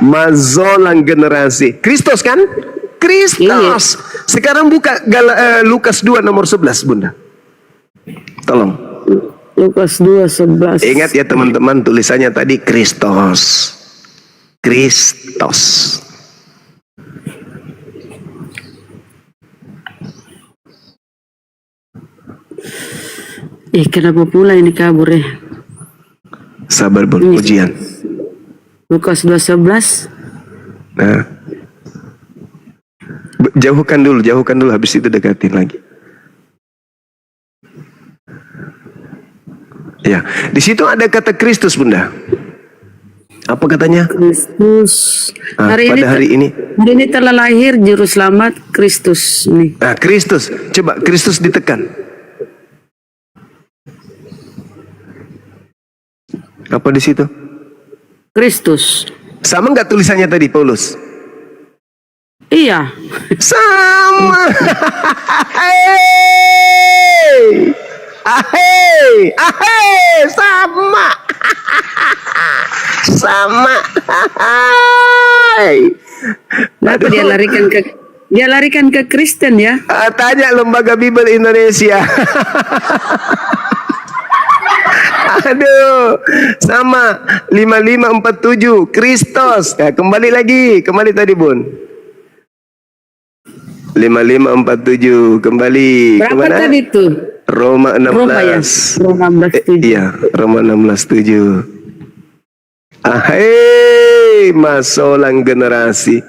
Mazolang generasi. Kristus kan? Kristus.
Iya.
Sekarang buka Lukas 2 nomor 11 Bunda. Tolong.
Lukas 2:11.
Ingat ya teman-teman, tulisannya tadi Kristos. Kristos.
Kenapa pula ini kabur ya?
Sabar Bun,
Ini.
ujian.
Lukas 2:11.
Nah. Jauhkan dulu, habis itu dekatin lagi. Ya, di situ ada kata Kristus, Bunda. Apa katanya?
Kristus.
Pada hari ini.
Hari ini telah lahir juru selamat Kristus nih.
Nah, Kristus. Coba Kristus ditekan. Apa di situ?
Kristus.
Sama nggak tulisannya tadi, Paulus?
Iya.
Sama. Ahey. Ahey. Ahey. Sama. Sama. Hai.
Kenapa dia larikan ke Kristen ya?
Tanya Lembaga Bible Indonesia. Aduh, sama 5547 Kristos. Ya, kembali tadi Bun. 5547 kembali.
Berapa
Kemana?
tadi tuh?
Roma 16.
Roma ya? Roma 16:7.
Iya, Roma 16:7. Ahai, masolang generasi.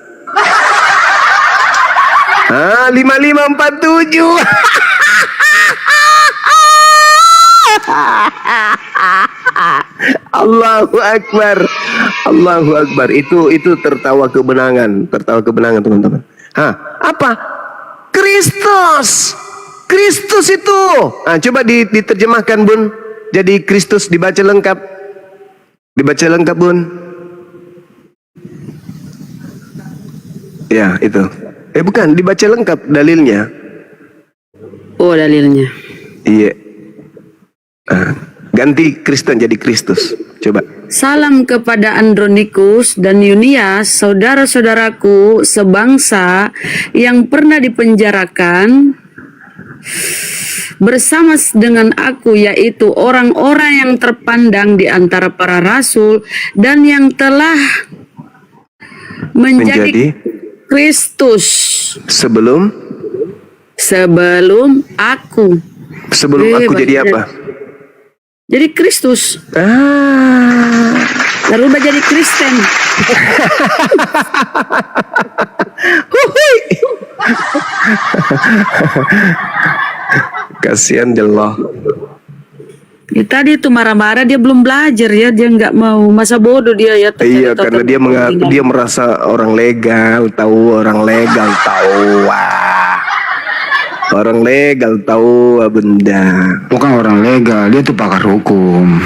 5547. Allahu Akbar. Allahu Akbar. Itu tertawa kemenangan teman-teman. Apa? Kristus. Kristus itu. Coba diterjemahkan Bun. Jadi Kristus dibaca lengkap. Bun. Ya, itu. Bukan, dibaca lengkap dalilnya.
Oh, dalilnya.
Iya. Ganti Kristen jadi Kristus. Coba.
Salam kepada Andronikus dan Yunias, saudara-saudaraku sebangsa yang pernah dipenjarakan bersama dengan aku, yaitu orang-orang yang terpandang di antara para rasul dan yang telah menjadi Kristus
sebelum
aku.
Sebelum aku jadi apa?
Jadi Kristus. Lalu jadi Kristen.
Kasihan Allah.
Tadi itu marah-marah, dia belum belajar ya, dia nggak mau, masa bodoh dia ya.
Iya, karena dia merasa orang legal, tahu. Wah. Orang legal tahu benda.
Bukan orang legal, dia tuh pakar hukum.